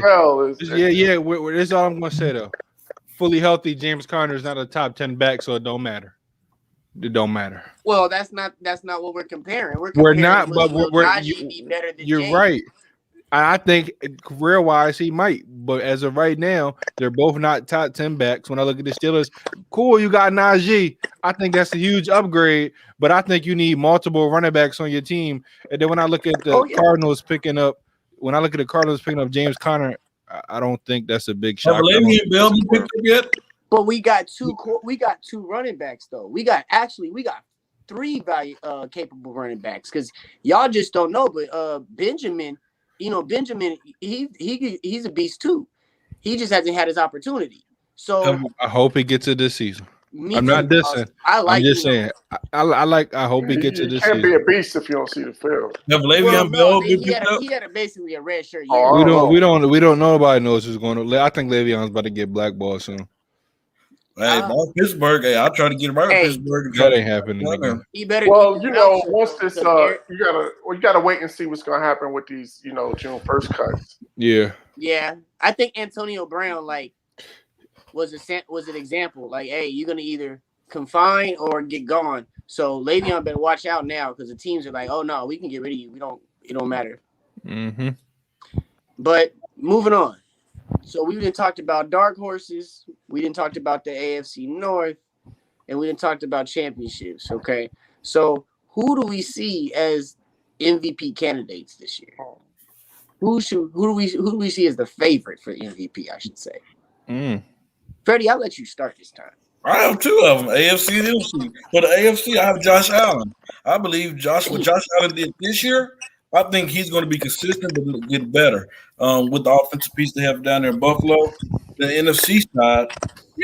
C: Yeah.
A: This is all I'm going to say, though. Fully healthy James Conner is not a top 10 back, so it don't matter. It don't matter.
B: Well, that's not what we're comparing.
A: We're not, but
B: Najee be better than
A: you're
B: James?
A: right. I think career-wise he might, but as of right now, they're both not top 10 backs. When I look at the Steelers, cool, you got Najee. I think that's a huge upgrade, but I think you need multiple running backs on your team. And then when I look at the Cardinals picking up James Conner, I don't think that's a big shock.
D: Le'Veon Bell been picked up yet?
B: But we got two running backs though. We got 3 capable running backs because y'all just don't know. But Benjamin. Benjamin, he's a beast too. He just hasn't had his opportunity. So
A: I hope he gets it this season. I'm not dissing. I'm just saying. I hope he gets it this season.
C: You can't be a beast if you don't see the field.
D: Le'Veon Bell
B: he had basically a red shirt.
A: We don't. Nobody knows who's going to. I think Le'Veon's about to get blackballed soon.
D: Hey, Pittsburgh. Hey, I'll try to get him right. Pittsburgh.
A: That ain't happening again.
B: He better.
C: Well, once this, you gotta wait and see what's gonna happen with these, June 1st cuts.
A: Yeah.
B: Yeah, I think Antonio Brown was an example. Like, hey, you're gonna either confine or get gone. So Le'Veon better watch out now because the teams are like, oh no, we can get rid of you. It don't matter.
A: Mm-hmm.
B: But moving on. So we didn't talk about dark horses. We didn't talk about the AFC North, and we didn't talk about championships. Okay, so who do we see as MVP candidates this year? Who do we see as the favorite for MVP? I should say. Freddie, I'll let you start this time.
D: I have 2 of them, AFC and NFC. For the AFC, I have Josh Allen. I believe what Josh Allen did this year, I think he's going to be consistent but get better with the offensive piece they have down there in Buffalo. The NFC side,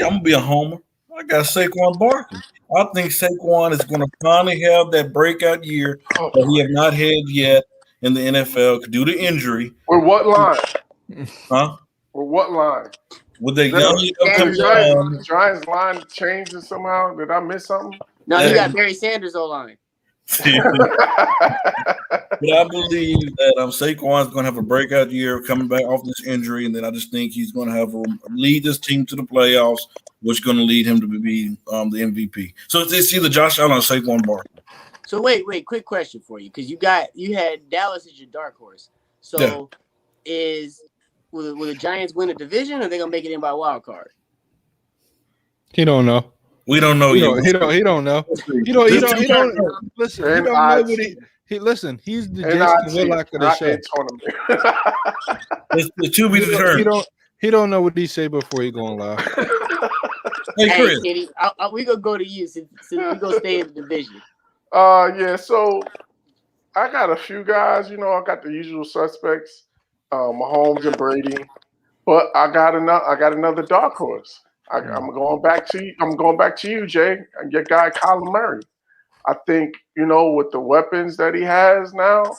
D: I'm going to be a homer. I got Saquon Barkley. I think Saquon is going to finally have that breakout year that he has not had yet in the NFL due to injury.
C: With what line?
D: Huh?
C: With what line?
D: With the
C: Giants line changed somehow? Did I miss something?
B: No, you got Barry Sanders O-line.
D: But I believe that Saquon's going to have a breakout year coming back off this injury, and then I just think he's going to lead this team to the playoffs, which is going to lead him to be the MVP. So it's either Josh Allen or Saquon Barkley.
B: So wait, quick question for you because you had Dallas as your dark horse. So will the Giants win the division, or are they going to make it in by wild card?
A: He don't know.
D: We don't know yet.
A: He don't know. He don't listen. He don't know what listen. He's the Jason Whitlock of the show.
D: It's to be determined.
A: He don't know what he say before he going live.
D: Hey, Chris,
B: Kenny, we gonna go to you since we gonna stay in the division.
C: Yeah. So I got a few guys. I got the usual suspects, Mahomes and Brady, but I got another dark horse. I'm going back to you, Jay, and your guy Kyler Murray. I think with the weapons that he has now,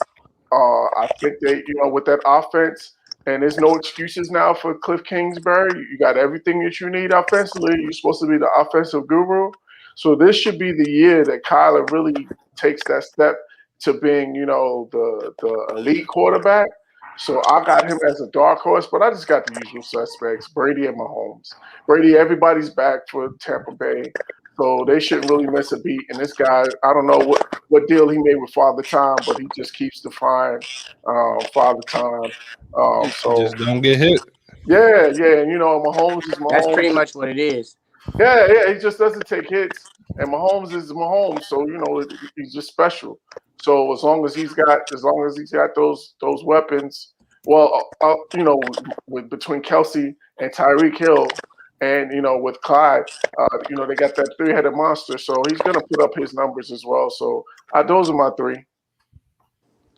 C: I think they with that offense, and there's no excuses now for Cliff Kingsbury. You got everything that you need offensively. You're supposed to be the offensive guru, so this should be the year that Kyler really takes that step to being the elite quarterback. So I got him as a dark horse, but I just got the usual suspects, Brady and Mahomes. Brady, everybody's back for Tampa Bay, so they shouldn't really miss a beat. And this guy, I don't know what deal he made with Father Time, but he just keeps defying Father Time. So
A: just don't get hit.
C: Yeah, and Mahomes is Mahomes.
B: That's pretty much what it is.
C: Yeah, he just doesn't take hits, and Mahomes is Mahomes, so he's just special. So as long as he's got those weapons, between Kelsey and Tyreek Hill, and with Clyde, they got that 3-headed monster. So he's gonna put up his numbers as well. So those are my 3.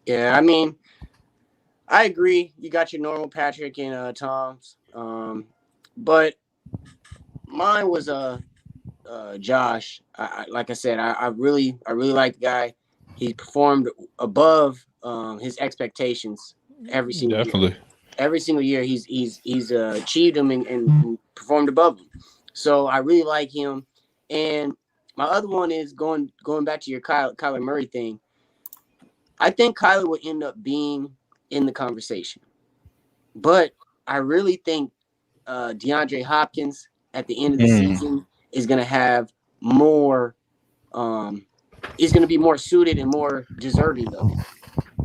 B: Yeah, I mean, I agree. You got your normal Patrick and Tom's, but mine was Josh. Like I said, I really like the guy. He performed above his expectations every single year.
A: Definitely.
B: Every single year, he's achieved them and performed above them. So I really like him. And my other one is going back to your Kyler Murray thing. I think Kyler would end up being in the conversation, but I really think DeAndre Hopkins at the end of the season is going to have more. Is going to be more suited and more deserving of it.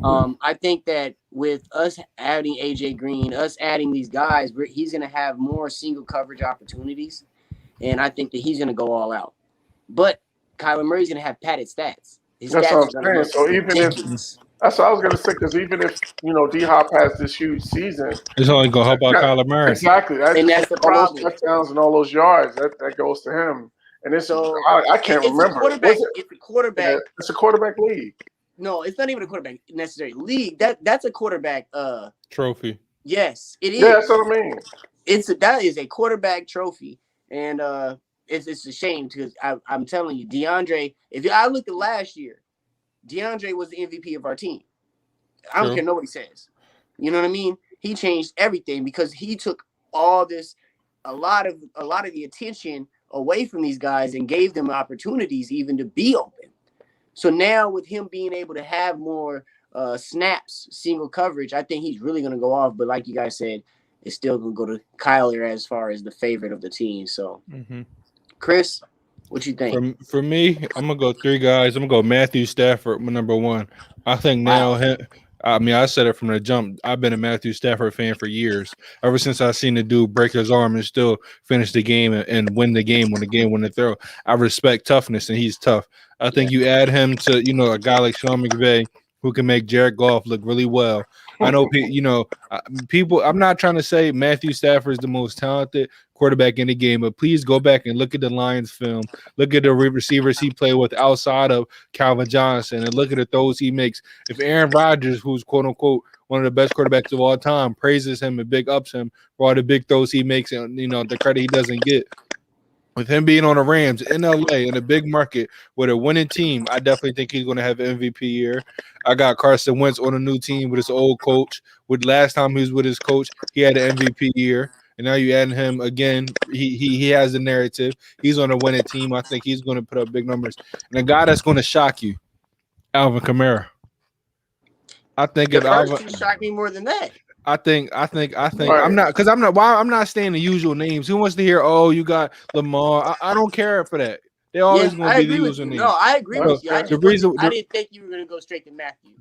B: I think that with us adding AJ Green, us adding these guys, he's going to have more single coverage opportunities, and I think that he's going to go all out. But Kyler Murray's going to have padded stats.
C: That's what I'm saying. So even if that's what I was going to say, because even if D Hop has this huge season,
A: it's only going to help out Kyler Murray.
C: Exactly.
B: That's the problem.
C: Those touchdowns and all those yards that goes to him. And it's I can't remember.
B: It's a quarterback.
C: Yeah, it's a quarterback league.
B: No, it's not even a quarterback necessarily league. That's a quarterback
A: trophy.
B: Yes, it is.
C: Yeah, that's what I mean.
B: That is a quarterback trophy, and it's a shame because I'm telling you, DeAndre. If I look at last year, DeAndre was the MVP of our team. I don't care what nobody says. You know what I mean? He changed everything because he took all this, a lot of the attention away from these guys and gave them opportunities even to be open. So now with him being able to have more snaps, single coverage, I think he's really going to go off. But like you guys said, it's still going to go to Kyler as far as the favorite of the team. So, Chris, what you think?
A: For me, I'm going to go 3 guys. I'm going to go Matthew Stafford, number 1. I think now I said it from the jump. I've been a Matthew Stafford fan for years. Ever since I seen the dude break his arm and still finish the game and win the game when the throw. I respect toughness, and he's tough. I think you add him to, a guy like Sean McVay who can make Jared Goff look really well. I know, people. I'm not trying to say Matthew Stafford is the most talented quarterback in the game, but please go back and look at the Lions film. Look at the receivers he played with outside of Calvin Johnson, and look at the throws he makes. If Aaron Rodgers, who's quote unquote one of the best quarterbacks of all time, praises him and big ups him for all the big throws he makes, and the credit he doesn't get. With him being on the Rams in LA in a big market with a winning team, I definitely think he's going to have an MVP year. I got Carson Wentz on a new team with his old coach. With last time he was with his coach, he had an MVP year, and now you add him again. He has the narrative. He's on a winning team. I think he's going to put up big numbers. And a guy that's going to shock you, Alvin Kamara. I think if Alvin
B: shocked me more than that.
A: I think right. I'm not saying the usual names. Who wants to hear, oh, you got Lamar? I don't care for that. They always going to be the usual names.
B: No, I agree with you. I didn't think you were going to go straight to Matthew.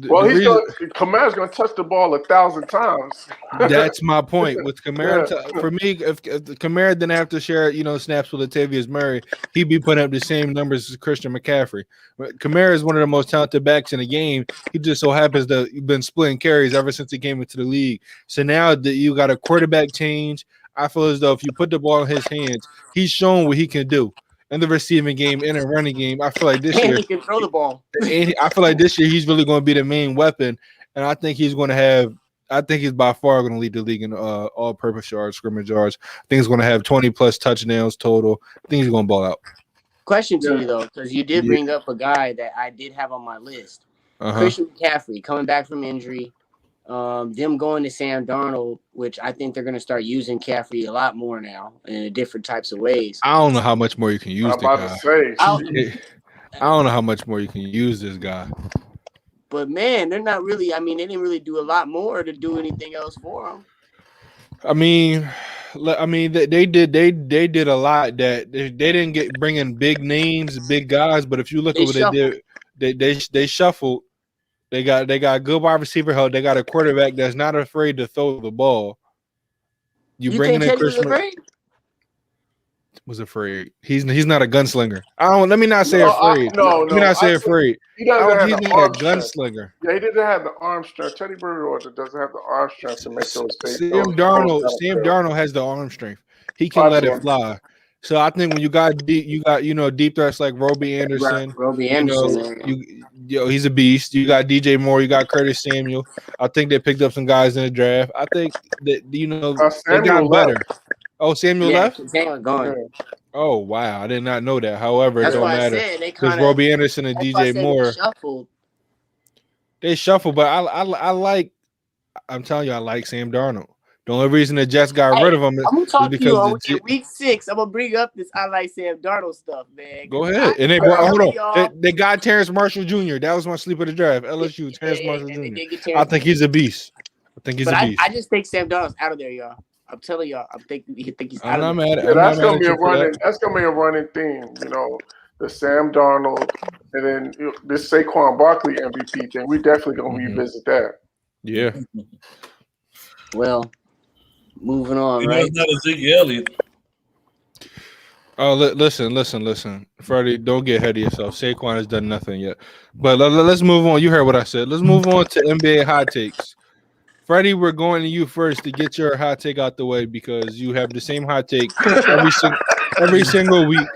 C: Kamara's going to touch the ball 1,000 times.
A: That's my point with Kamara. For me, if Kamara didn't have to share, snaps with Latavius Murray, he'd be putting up the same numbers as Christian McCaffrey. Kamara is one of the most talented backs in the game. He just so happens to have been splitting carries ever since he came into the league. So now that you got a quarterback change, I feel as though if you put the ball in his hands, he's shown what he can do. In the receiving game, in a running game, I feel like this year
B: he can throw the ball.
A: I feel like this year he's really going to be the main weapon, and I think he's going to have. I think he's by far going to lead the league in all-purpose yards, scrimmage yards. I think he's going to have 20+ touchdowns total. I think he's going to ball out.
B: Question to you though, because you did bring up a guy that I did have on my list, Christian McCaffrey, coming back from injury. Them going to Sam Darnold, which I think they're going to start using McCaffrey a lot more now in different types of ways.
A: I don't know how much more you can use
C: the guy.
A: I don't know how much more you can use this guy.
B: But man, they're not really. I mean, they didn't really do a lot more to do anything else for him.
A: I mean, they did a lot that they didn't bring in big names, big guys. But if you look at what they did, they shuffled. They got good wide receiver help. They got a quarterback that's not afraid to throw the ball. You bring in Christian. Was afraid. He's not a gunslinger. Let me not say afraid. Let me not say afraid.
C: He's not a
A: gunslinger.
C: Yeah, he didn't have the arm strength. Teddy Bridgewater doesn't have the arm strength to make those big.
A: Sam Darnold has the arm strength. He can let it fly. So I think when you got deep threats like Robbie Anderson, Yo, he's a beast. You got DJ Moore, you got Curtis Samuel. I think they picked up some guys in the draft. I think that they
C: Samuel
A: got better.
C: left.
A: Oh, Samuel left?
B: Samuel gone.
A: Oh wow, I did not know that. However,
B: That's
A: it don't
B: why
A: matter
B: I said they
A: because
B: kind
A: Robbie Anderson and DJ Moore
B: shuffled.
A: they shuffle. But I like. I'm telling you, I like Sam Darnold. The only reason the Jets got rid of him is
B: I'm gonna talk to
A: because
B: you in week 6. I'm gonna bring up this I like Sam Darnold stuff, man.
A: Go ahead. And they they got Terrence Marshall Jr. That was my sleep of the draft. LSU, Terrence Marshall Jr. I think he's a beast. I
B: just think Sam Darnold's out of there, y'all. I'm telling y'all. I think he's out of there.
C: That's gonna be a running theme, you know. The Sam Darnold, and then this Saquon Barkley MVP thing. We definitely gonna revisit that.
A: Yeah.
B: Well, moving on, right?
D: That's not Ezekiel Elliott.
A: Oh, listen, Freddie, don't get ahead of yourself. Saquon has done nothing yet. But let's move on. You heard what I said. Let's move on to NBA hot takes. Freddie, we're going to you first to get your hot take out the way because you have the same hot take every single week.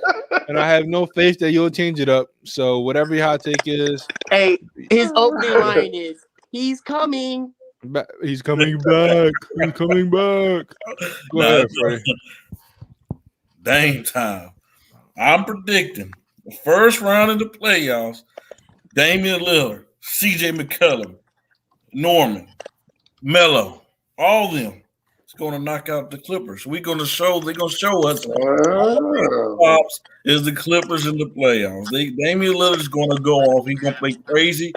A: And I have no faith that you'll change it up. So whatever your hot take is.
B: Hey, his opening line is, he's coming.
A: He's coming back. He's coming back. Go ahead, Freddie.
D: Dame time. I'm predicting the first round of the playoffs, Damian Lillard, CJ McCollum, Norman, Melo, all of them. It's going to knock out the Clippers. They're going to show us pops is the Clippers in the playoffs. Damian Lillard is going to go off. He's going to play crazy.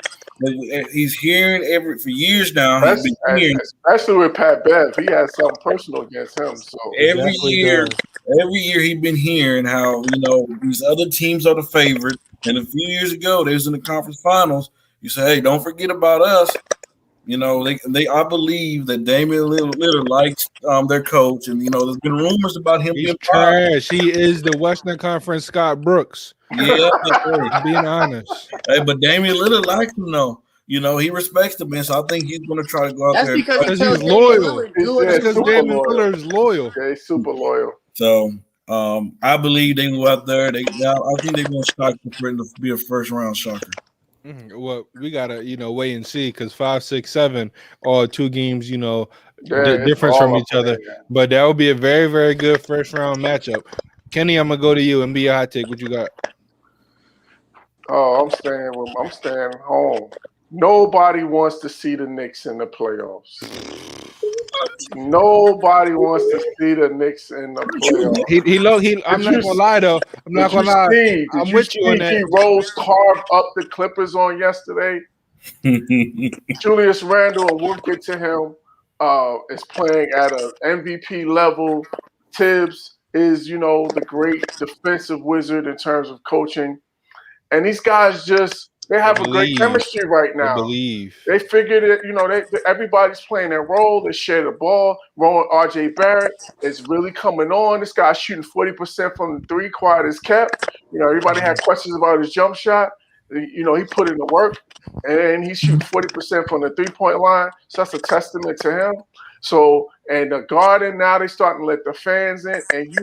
D: He's hearing for years now.
C: Especially with Pat Bev, he has something personal against him. So
D: every year he's been hearing how these other teams are the favorite. And a few years ago, they was in the conference finals. You say, hey, don't forget about us. I believe that Damian Lillard likes their coach, and there's been rumors about him being
A: trash. He is the Western Conference Scott Brooks.
D: Yeah,
A: being honest.
D: Hey, but Damian Lillard likes him though. He respects the man, so I think he's going to try to go out there.
A: Because he's loyal. Because Damian Lillard is loyal.
C: Yeah, he's super loyal.
D: So I believe they go out there. I think they're going to shock to be a first round shocker.
A: Well, we gotta wait and see because 5, 6, 7 are 2 games difference from each other. But that would be a very, very good first round matchup. Kenny, I'm gonna go to you and be a hot take. What you got?
C: Oh, I'm staying home. Nobody wants to see the Knicks in the playoffs. Nobody wants to see the Knicks in the playoffs.
A: I'm not gonna lie though. I'm not gonna lie. I'm with you on that.
C: D. Rose carved up the Clippers on yesterday. Julius Randle, and we'll get to him, is playing at an MVP level. Tibbs is, the great defensive wizard in terms of coaching. And these guys they have a great chemistry right now. They figured it, everybody's playing their role. They share the ball. RJ Barrett is really coming on. This guy's shooting 40% from the 3, quiet as kept. Everybody had questions about his jump shot. He put in the work, and he's shooting 40% from the 3-point line. So that's a testament to him. So, and the Garden, now they starting to let the fans in, and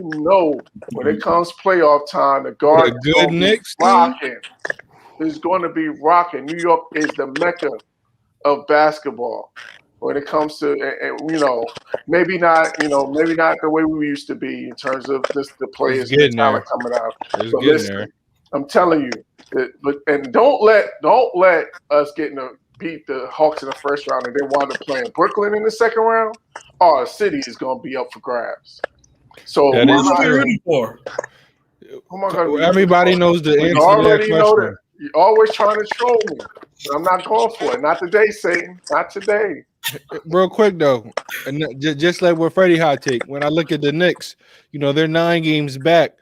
C: when it comes playoff time, the Garden is going to be rocking. New York is the mecca of basketball when it comes to, maybe not the way we used to be in terms of just the players and the talent coming out. But listen, I'm telling you, and don't let us beat the Hawks in the first round and then wind up playing Brooklyn in the second round. The city is going to be up for grabs. So
A: that is true. Everybody knows the answer to that question.
C: You're always trying to troll me. But I'm not going for it. Not today, Satan. Not today.
A: Real quick, though, and just like what Freddie hot take, when I look at the Knicks, they're 9 games back.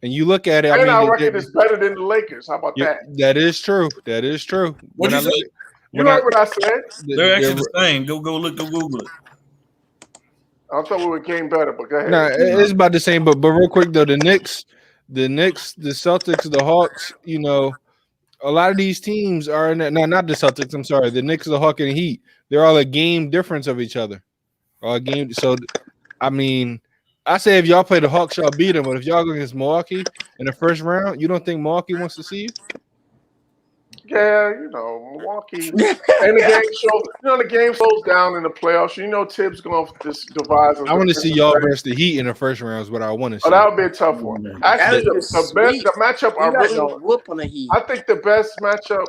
A: And you look at it.
C: Our record is better than the Lakers. How about that?
A: That is true. That is true.
D: What you say?
C: You heard what I said?
D: They're actually the same. Go look. Go Google it.
C: I thought we were getting better, but go ahead.
A: Nah, it's about the same. But real quick though, the Knicks, the Celtics, the Hawks. A lot of these teams are in that. No, not the Celtics. I'm sorry. The Knicks, the Hawks, and the Heat. They're all a game difference of each other. All a game. So, I say if y'all play the Hawks, y'all beat them. But if y'all go against Milwaukee in the first round, you don't think Milwaukee wants to see you?
C: Yeah, you know, Milwaukee. And the game slows down in the playoffs. You know, Tibbs going to just devise.
A: I want to see y'all versus the Heat in the first round. Is what I want to see.
C: Oh, that would be a tough one. Actually, the matchup I really
B: whoop on the Heat.
C: I think the best matchup.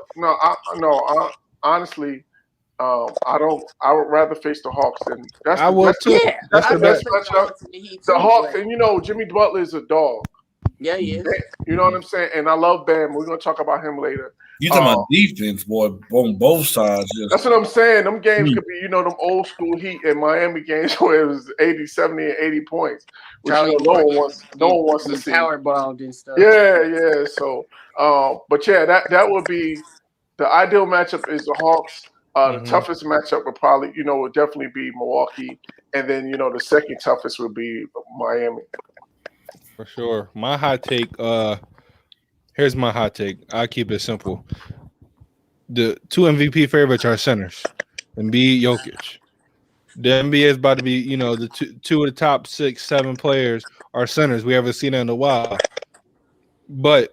C: Honestly, I don't. I would rather face the Hawks than that's.
A: I will too.
B: Yeah,
C: that's the best matchup. The Hawks, and you know, Jimmy Butler is a dog.
B: Yeah, he is.
C: You know what I'm saying? And I love Bam. We're gonna talk about him later.
D: You talking about defense, boy, on both sides.
C: That's what I'm saying. Them games could be, you know, them old school Heat and Miami games where it was 80, 70, and 80 points, which no one wants to see.
B: Power bombed and stuff.
C: Yeah. So, but yeah, that would be the ideal matchup is the Hawks. The toughest matchup would definitely be Milwaukee, and then the second toughest would be Miami.
A: For sure. My hot take. Here's my hot take. I'll keep it simple. The two MVP favorites are centers, Embiid, Jokic. The NBA is about to be, the two of the top 6, 7 players are centers. We haven't seen that in a while. But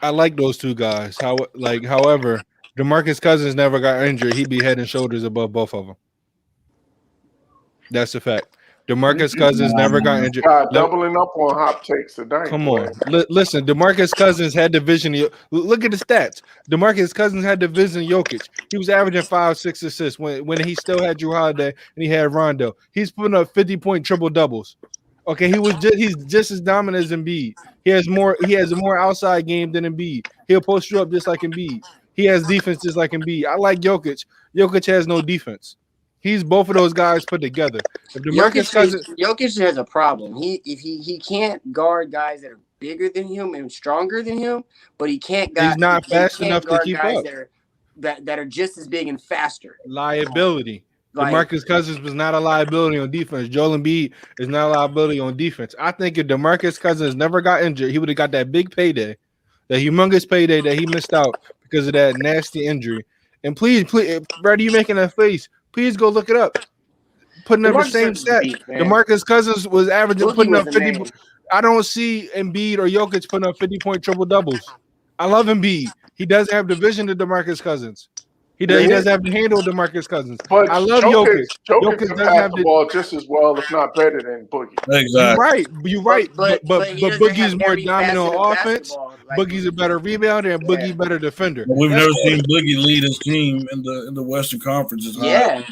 A: I like those two guys. However, DeMarcus Cousins never got injured. He'd be head and shoulders above both of them. That's a fact. DeMarcus Cousins never got injured.
C: Doubling up on hot takes today.
A: Come on. Listen, DeMarcus Cousins had division. Look at the stats. DeMarcus Cousins had division Jokic. He was averaging 5-6 assists when he still had Jrue Holiday and he had Rondo. He's putting up 50-point triple doubles. Okay, he's just as dominant as Embiid. He has a more outside game than Embiid. He'll post you up just like Embiid. He has defense just like Embiid. I like Jokic. Jokic has no defense. He's both of those guys put together. If
B: Jokic has a problem. He can't guard guys that are bigger than him and stronger than him, but he can't.
A: He's not fast enough to keep up.
B: That are just as big and faster.
A: Liability. DeMarcus Cousins was not a liability on defense. Joel Embiid is not a liability on defense. I think if DeMarcus Cousins never got injured, he would have got that big payday, that humongous payday that he missed out because of that nasty injury. And please, Brady, you making that face? Please go look it up. Putting up the same stats. DeMarcus Cousins was averaging putting up 50. I don't see Embiid or Jokic putting up 50-point triple doubles. I love Embiid. He doesn't have the vision to DeMarcus Cousins. He doesn't have the handle of DeMarcus Cousins.
C: But
A: I love Jokic.
C: Jokic doesn't have the ball just as well, if not better, than Boogie.
D: Exactly.
A: You're right. But Boogie's more dominant on offense. Boogie's a better rebounder, and Boogie better defender.
D: We've never seen Boogie lead his team in the Western Conference.
B: Yeah.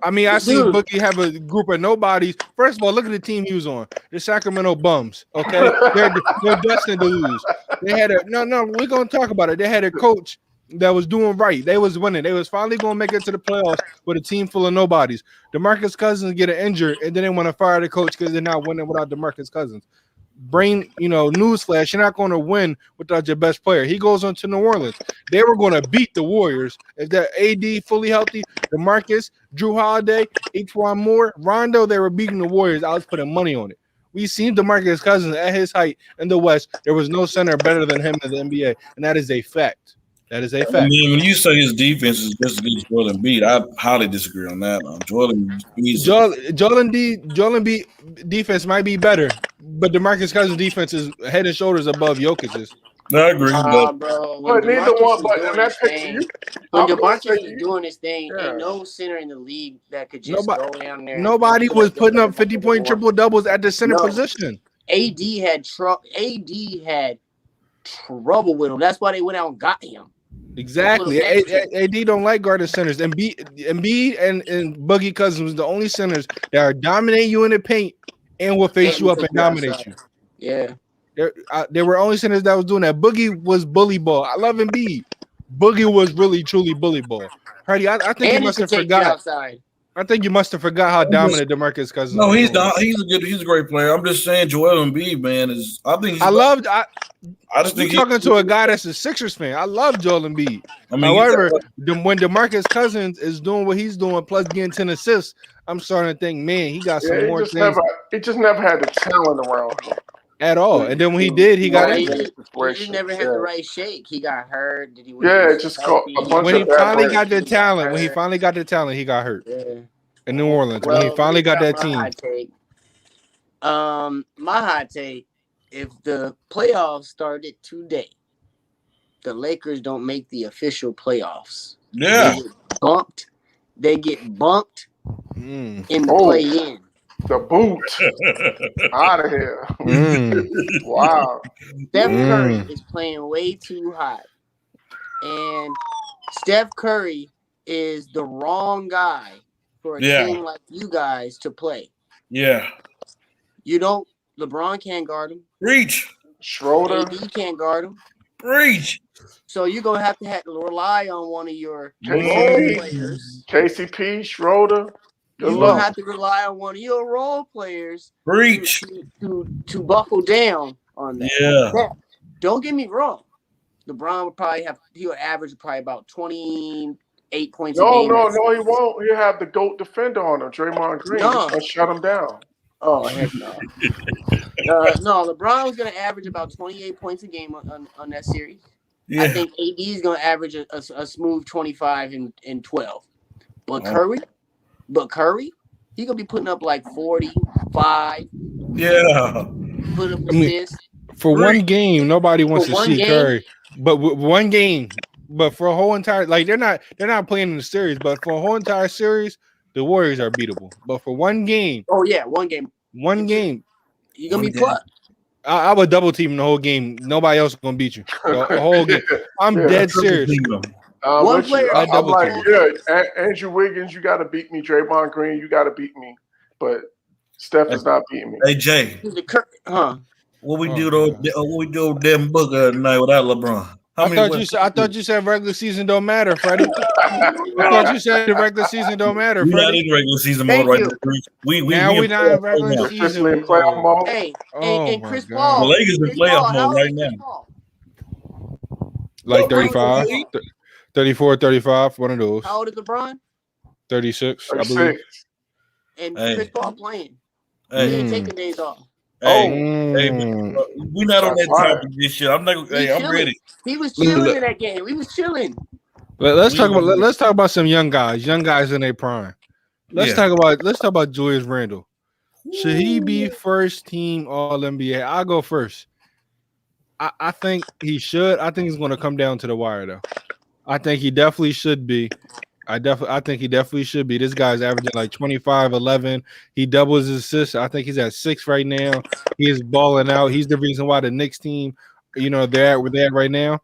A: I mean, I seen Boogie have a group of nobodies. First of all, look at the team he was on. The Sacramento Bums. Okay, they're destined to lose. They had we're gonna talk about it. They had a coach that was doing right. They was winning. They was finally going to make it to the playoffs with a team full of nobodies. DeMarcus Cousins get injured, and then they want to fire the coach because they're not winning without DeMarcus Cousins. Newsflash, you're not going to win without your best player. He goes on to New Orleans. They were going to beat the Warriors. If that AD fully healthy, DeMarcus, Jrue Holiday, E'Twaun Moore, Rondo, they were beating the Warriors. I was putting money on it. We seen DeMarcus Cousins at his height in the West. There was no center better than him in the NBA, and that is a fact. That is a fact.
D: I mean, when you say his defense is just as good as Joel Embiid, I highly disagree on that. Joel Embiid defense might be better, but DeMarcus Cousins' defense is head and shoulders above Jokic's. I agree.
B: But
C: neither one. But in that picture,
B: when DeMarcus is doing his thing, ain't no center in the league that could just go down there.
A: Nobody was putting up 50-point triple doubles at the center position.
B: AD had trouble with him. That's why they went out and got him.
A: Exactly. AD don't like guarding centers. Embiid and Boogie Cousins was the only centers that are dominating you in the paint and will face you up and dominate you.
B: Yeah.
A: There were only centers that was doing that. Boogie was bully ball. I love Embiid. Boogie was really, truly bully ball. Hardy, I think you must have forgot. I think you must have forgot how dominant DeMarcus Cousins.
D: No, he's not. He's a great player. I'm just saying, Joel Embiid, man, is. I think.
A: I just think you're talking to a guy that's a Sixers fan. I love Joel Embiid. However, when DeMarcus Cousins is doing what he's doing, plus getting 10 assists, I'm starting to think, man, he got some more things.
C: He just never had the talent around him
A: at all. And then when he did, he got injured.
B: He just never had the right shake. He got hurt. Did he?
C: Just caught a bunch
A: when
C: of
A: he finally got the talent. When he finally got the talent, he got hurt.
B: Yeah.
A: In New Orleans, when he finally got that team.
B: My hot take: if the playoffs started today, the Lakers don't make the official playoffs.
D: Yeah.
B: They get bumped
A: Mm.
B: in the play-in.
C: The boot out of here.
A: Mm.
C: Wow.
B: Steph Curry is playing way too hot. And Steph Curry is the wrong guy for a team like you guys to play.
D: Yeah.
B: You don't. LeBron can't guard him.
D: Reach.
C: Schroeder.
B: AD can't guard him.
D: Reach.
B: So you're going to have to rely on one of your role
C: KCP.
B: players.
C: KCP, Schroeder.
B: You're going to have to rely on one of your role players
D: Reach.
B: to buckle down on that.
D: Yeah.
B: Now, don't get me wrong. LeBron would probably he'll average probably about 28 points a game.
C: No, he won't. He'll have the GOAT defender on him, Draymond Green. He's going to shut him down.
B: Oh, heck no. No, LeBron was going to average about 28 points a game on that series. Yeah. I think AD is going to average a smooth 25 and 12. But Curry, he's going to be putting up like 45.
D: Yeah.
B: Put up assists.
A: For one game, nobody wants to see Curry. But one game, but for a whole entire they're not playing in the series, but for a whole entire series, the Warriors are beatable. But for one game,
B: one game, you're gonna be plucked.
A: I would double team the whole game. Nobody else is gonna beat you. The whole game. I'm dead serious.
B: One player.
C: I'm like, Andrew Wiggins, you got to beat me. Draymond Green, you got to beat me. But Steph is not beating me.
D: Hey Jay, What we do Devin Booker tonight without LeBron?
A: I thought you said regular season don't matter, Freddie. I thought you said the regular season don't matter, Freddie.
D: We're not in regular season mode right now.
A: We not in regular season
C: mode.
B: Hey, and Chris Paul.
D: The Lakers in playoff mode right now.
A: Like 35, 34, 35, one of those.
B: How old is LeBron?
A: 36, I believe.
B: And Chris Paul playing.
D: Hey.
B: He ain't taking days off.
D: We're not on that topic this shit. I'm ready.
B: He was chilling in that game. We was chilling.
A: Let's talk about some young guys in their prime. Let's talk about Julius Randle. Should he be first team All NBA? I'll go first. I think he should. I think he's going to come down to the wire though. I think he definitely should be. I think he definitely should be. This guy's averaging like 25, 11. He doubles his assists. I think he's at 6 right now. He is balling out. He's the reason why the Knicks team, they're at right now.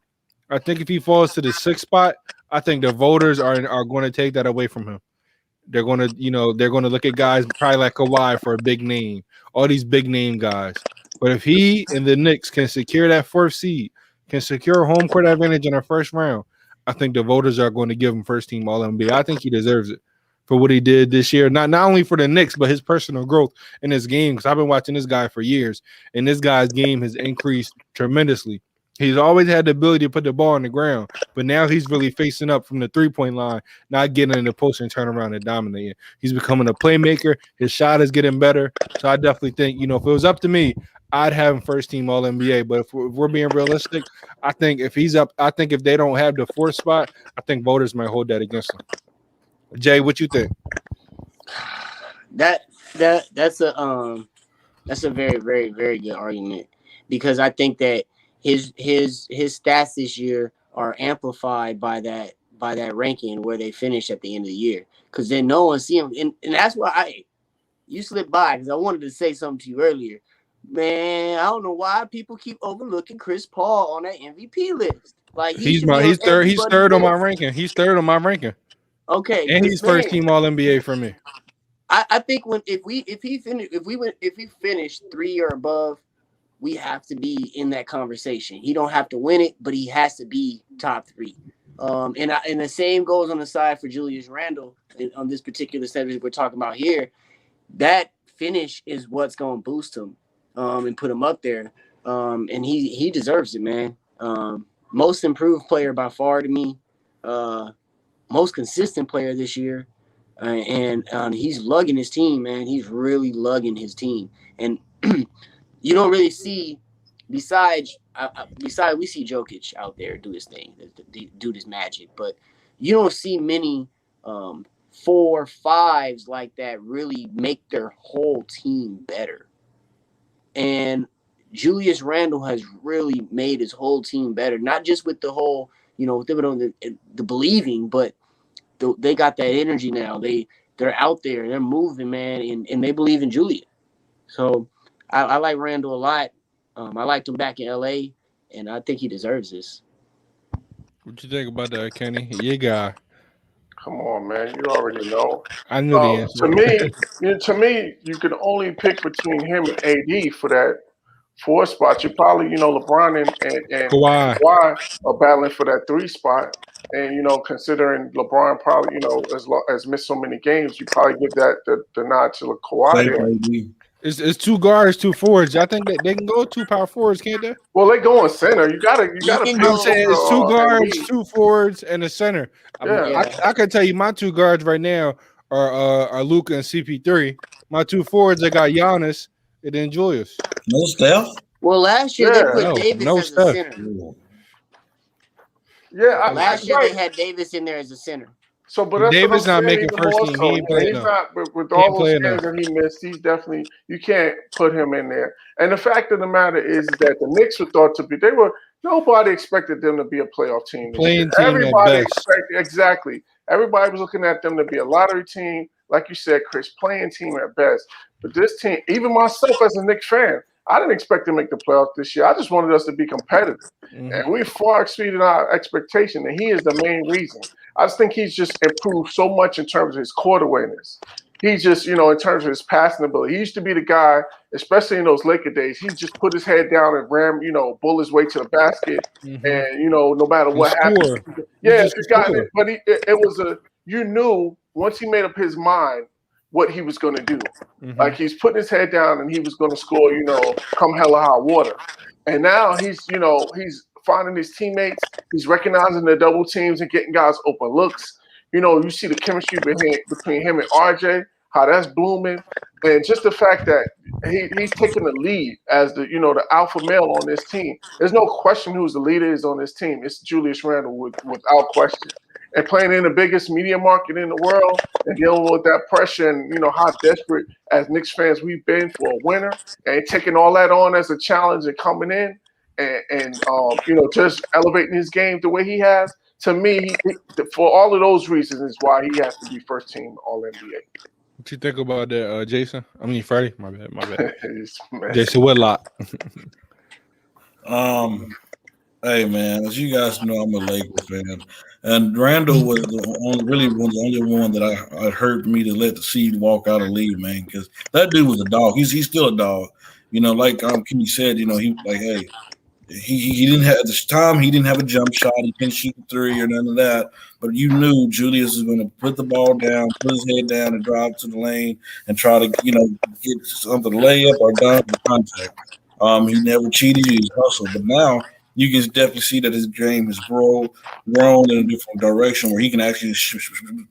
A: I think if he falls to the 6th spot, I think the voters are going to take that away from him. They're going to look at guys probably like Kawhi for a big name, all these big name guys. But if he and the Knicks can secure that 4th seed, can secure home court advantage in the first round, I think the voters are going to give him first team All NBA. I think he deserves it for what he did this year. Not only for the Knicks, but his personal growth in his game. Because I've been watching this guy for years, and this guy's game has increased tremendously. He's always had the ability to put the ball on the ground, but now he's really facing up from the 3-point line, not getting in the post and turn around and dominating. He's becoming a playmaker. His shot is getting better. So I definitely think, if it was up to me, I'd have him first team All NBA. But if we're being realistic, I think if he's up, I think if they don't have the 4th spot, I think voters might hold that against him. Jay, what you think?
B: That's a very, very, very good argument, because I think that his stats this year are amplified by that ranking where they finish at the end of the year, because then no one see him, and that's why you slipped by, because I wanted to say something to you earlier. Man, I don't know why people keep overlooking Chris Paul on that MVP list. Like
A: he's third on my ranking. He's third on my ranking.
B: Okay,
A: and he's first team All NBA for me. I think if he finished 3 or above, we have to be in that conversation. He don't have to win it, but he has to be top 3. And the same goes on the side for Julius Randle on this particular subject we're talking about here. That finish is what's going to boost him and put him up there. And he deserves it, man. Most improved player by far to me. Most consistent player this year. And he's lugging his team, man. He's really lugging his team. And you don't really see, besides we see Jokic out there do his thing, do his magic, but you don't see many 4-5s like that really make their whole team better. And
B: Julius Randle has really made his whole team better, not just with the whole, the believing, but they got that energy now. They're out there, they're moving, man, and they believe in Julius. So I like Randle a lot. I liked him back in LA, and I think he deserves this.
A: What you think about that, Kenny? Your guy.
C: Come on, man. You already know.
A: I knew the answer.
C: To me, you could only pick between him and AD for that 4 spot. You probably, LeBron and
A: Kawhi
C: are battling for that 3 spot. And, considering LeBron probably, has missed so many games, you probably give that the nod to Kawhi.
A: It's 2 guards, 2 forwards. I think that they can go 2 power forwards, can't they?
C: Well, they go in center. You gotta.
A: I'm saying it's 2 guards, 2 forwards, and a center.
C: Yeah.
A: I can tell you my 2 guards right now are Luka and CP3. My 2 forwards, I got Giannis and then Julius.
D: No Steph.
B: Well, last year they put Davis as a center.
C: Yeah,
B: last year they had Davis in there as a center.
C: So, but that's
A: Davis not making first team. He ain't playing.
C: He's not with all those games that he missed. He's definitely, you can't put him in there. And the fact of the matter is that the Knicks were thought to be. Nobody expected them to be a playoff team.
A: Playing team
C: Everybody
A: at best.
C: Exactly. Everybody was looking at them to be a lottery team, like you said, Chris, playing team at best. But this team, even myself as a Knicks fan, I didn't expect to make the playoffs this year. I just wanted us to be competitive. Mm-hmm. And we far exceeded our expectation, and he is the main reason. I just think he's just improved so much in terms of his court awareness. He's just, in terms of his passing ability. He used to be the guy, especially in those Laker days, he just put his head down and ram, bull his way to the basket. Mm-hmm. And, no matter what happened. Yeah, you got it. But you knew once he made up his mind what he was going to do. Mm-hmm. Like he's putting his head down and he was going to score, come hell or high water. And now he's finding his teammates. He's recognizing the double teams and getting guys open looks. You see the chemistry between him and RJ, how that's blooming. And just the fact that he's taking the lead as the alpha male on this team. There's no question who's the leader is on this team. It's Julius Randle without question. And playing in the biggest media market in the world and dealing with that pressure and, how desperate as Knicks fans we've been for a winner and taking all that on as a challenge and coming in and just elevating his game the way he has. To me, for all of those reasons is why he has to be first team All-NBA.
A: What you think about that, Jason? I mean, Freddie. My bad. Jason Whitlock.
D: Hey man, as you guys know, I'm a Lakers fan, and Randle was the only one that I hurt me to let the seed walk out of the league, man. Because that dude was a dog. He's still a dog. Like Kenny said, he like, hey, he didn't have at this time. He didn't have a jump shot. He couldn't shoot 3 or none of that. But you knew Julius was going to put the ball down, put his head down, and drive to the lane and try to get something to lay up or dunk or contact. He never cheated. He hustled. But now you can definitely see that his game has grown in a different direction where he can actually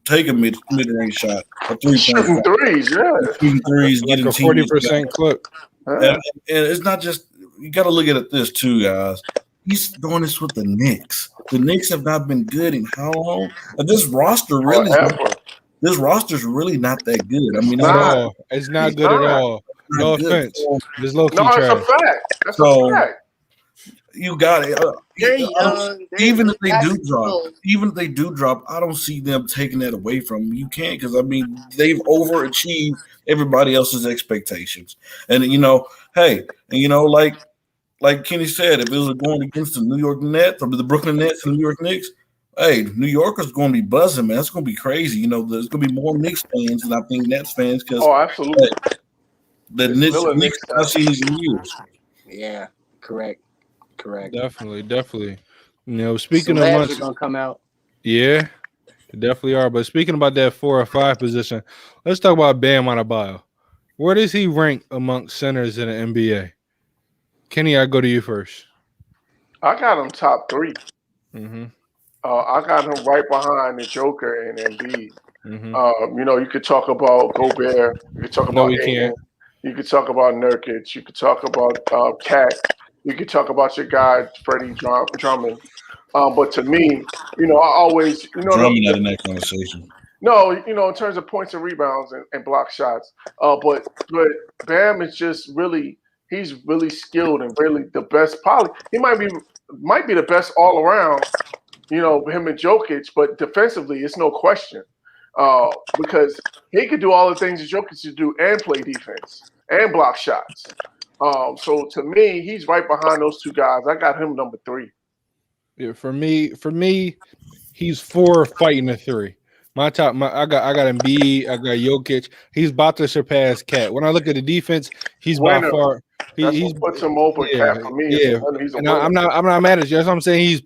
D: take a mid-range shot, a 3-point
C: shooting threes,
D: shooting threes,
A: like
D: getting
A: a 40% clip.
D: And it's not just. You got to look at it this too, guys. He's doing this with the Knicks. The Knicks have not been good in how long? This roster's really not that good. I mean,
A: it's not good at all. No offense. It's low-key trash.
C: It's a fact. That's a fact.
D: You got it. Even if they do drop, I don't see them taking that away from them. You can't, because they've overachieved everybody else's expectations. And like Kenny said, if it was going against the New York Nets or the Brooklyn Nets and New York Knicks, hey, New Yorkers going to be buzzing, man. It's going to be crazy. There's going to be more Knicks fans than I think Nets fans because
C: absolutely.
D: The Knicks I've seen in years.
B: Yeah, correct.
A: Definitely. Speaking
B: of
A: months,
B: are gonna come out.
A: Yeah, definitely are. But speaking about that 4 or 5 position, let's talk about Bam Adebayo. Where does he rank amongst centers in the NBA? Kenny, I go to you first.
C: I got him top 3.
A: Mm-hmm.
C: I got him right behind the Joker and Embiid. Mm-hmm. You could talk about Gobert. You could talk about Ayton. You could talk about Nurkic. You could talk about Cat. You could talk about your guy Freddie Drummond. But to me, I always
D: Drummond had in that conversation.
C: No, in terms of points and rebounds and block shots. But Bam is just really he's really skilled and really the best. Probably he might be the best all around. You know, him and Jokic, but defensively, it's no question because he could do all the things that Jokic should do and play defense and block shots. So to me, he's right behind those two guys. I got him number 3.
A: Yeah, for me, he's 4 fighting a 3. I got Embiid, I got Jokic. He's about to surpass Cat. When I look at the defense, he's by far.
C: He's puts him over Cat for me.
A: Yeah, and I'm not mad at you. That's what I'm saying.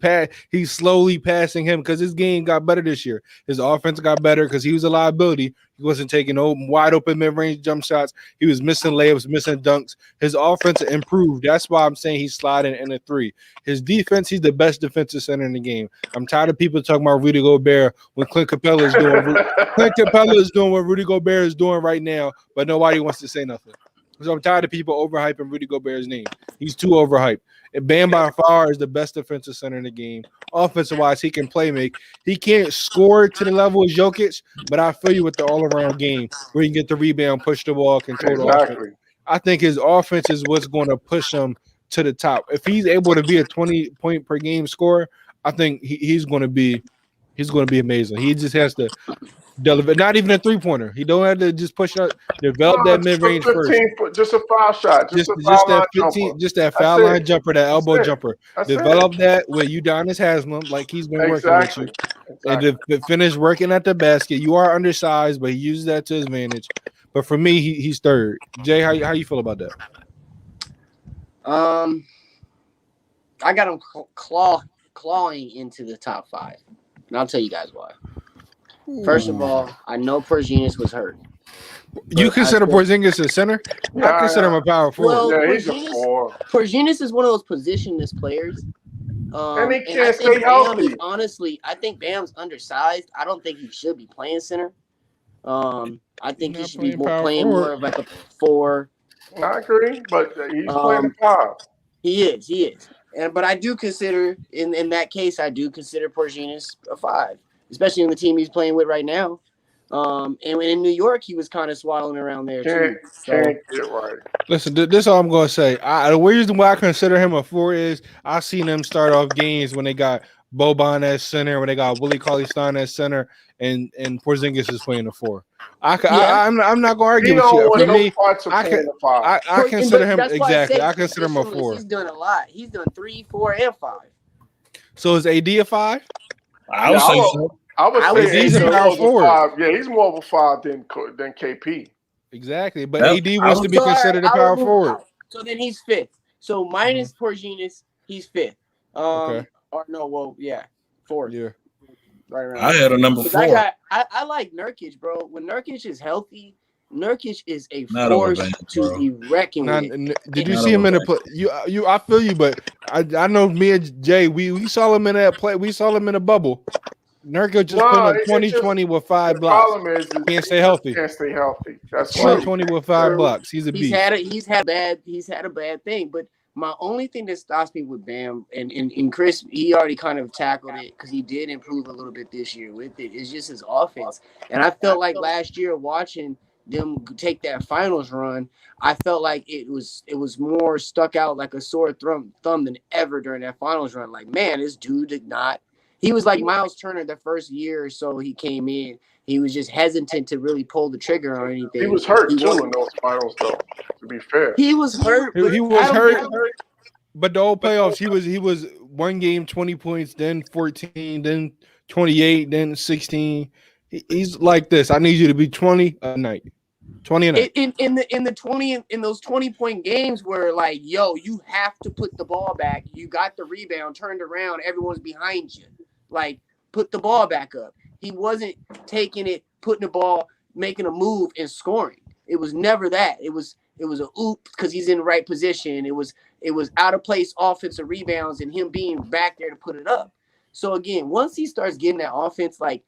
A: He's slowly passing him because his game got better this year. His offense got better because he was a liability. He wasn't taking wide open mid range jump shots. He was missing layups, missing dunks. His offense improved. That's why I'm saying he's sliding in a 3. His defense, he's the best defensive center in the game. I'm tired of people talking about Rudy Gobert when Clint Capella is doing. Clint Capella is doing what Rudy Gobert is doing right now, but nobody wants to say nothing. So I'm tired of people overhyping Rudy Gobert's name. He's too overhyped. And Bam by far is the best defensive center in the game. Offensive-wise, he can play make. He can't score to the level of Jokic, but I feel you with the all-around game where he can get the rebound, push the ball, control the offense. I think his offense is what's going to push him to the top. If he's able to be a 20-point per game scorer, I think he's going to be amazing. He just has to deliver. Not even a 3-pointer. He don't have to just push out, develop that mid-range first.
C: Just a foul shot. Just
A: that 15, just that foul line jumper, that elbow jumper. Develop that with Udonis Haslam, like he's been working with you. And to finish working at the basket. You are undersized, but he uses that to his advantage. But for me, he's 3rd. Jay, how you feel about that?
B: I got him clawing into the top 5, and I'll tell you guys why. First of all, I know Porzingis was hurt.
A: You consider Porzingis a center? I consider him a power forward.
C: Well, he's a 4.
B: Porzingis is one of those positionless players.
C: And he can't stay healthy.
B: Honestly, I think Bam's undersized. I don't think he should be playing center. I think he should be playing more of like a 4.
C: I agree, but he's playing 5.
B: He is. But I do consider, in that case, I do consider Porzingis a 5. Especially in the team he's playing with right now. And in New York, he was kind of swaddling around there, too.
C: Can't get right.
A: Listen, this is all I'm going to say. The reason why I consider him a 4 is I've seen them start off games when they got Boban as center, when they got Willie Cauley-Stein as center, and Porzingis is playing a 4. I'm not going to argue with you. For me, I consider him exactly. I consider him a 4.
B: He's done a lot. He's done 3, 4, and 5.
A: So is AD a 5?
D: I would say so.
C: I would say
A: he's a power forward.
C: 5. Yeah, he's more of a 5 than KP.
A: Exactly, but AD wants to be considered a power forward.
B: So then he's 5th. So minus Porzingis, he's 5th.
A: Okay.
B: Or no, well, yeah, 4th.
A: Yeah.
B: Right around.
D: I had a number 4.
B: I like Nurkic, bro. When Nurkic is healthy, Nurkic is a force to be reckoned with.
A: Did you see him in the play? I feel you, but I know me and Jay, we saw him in that play. We saw him in a bubble. Nurkic just put up 20-20 with 5 blocks.
C: The problem is
A: he can't stay healthy.
C: That's
A: 20-20 with 5 blocks. He's a beast.
B: He's had a bad thing, but my only thing that stops me with Bam and Chris, he already kind of tackled it because he did improve a little bit this year with it. It's just his offense, and I felt like last year watching them take that finals run, I felt like it was more stuck out like a sore thumb than ever during that finals run. Like, man, this dude did not. He was like Miles Turner the first year or so he came in. He was just hesitant to really pull the trigger on anything.
C: He was hurt too in those finals, though. To be fair,
B: he was hurt.
A: He was hurt. But the whole playoffs, he was one game 20 points, then 14, then 28, then 16. He's like this. I need you to be 20 a night. 20 a night.
B: In those 20-point games where like, yo, you have to put the ball back. You got the rebound, turned around, everyone's behind you. Like, put the ball back up. He wasn't taking it, putting the ball, making a move, and scoring. It was never that. It was a oop because he's in the right position. It was out of place offensive rebounds and him being back there to put it up. So again, once he starts getting that offense, like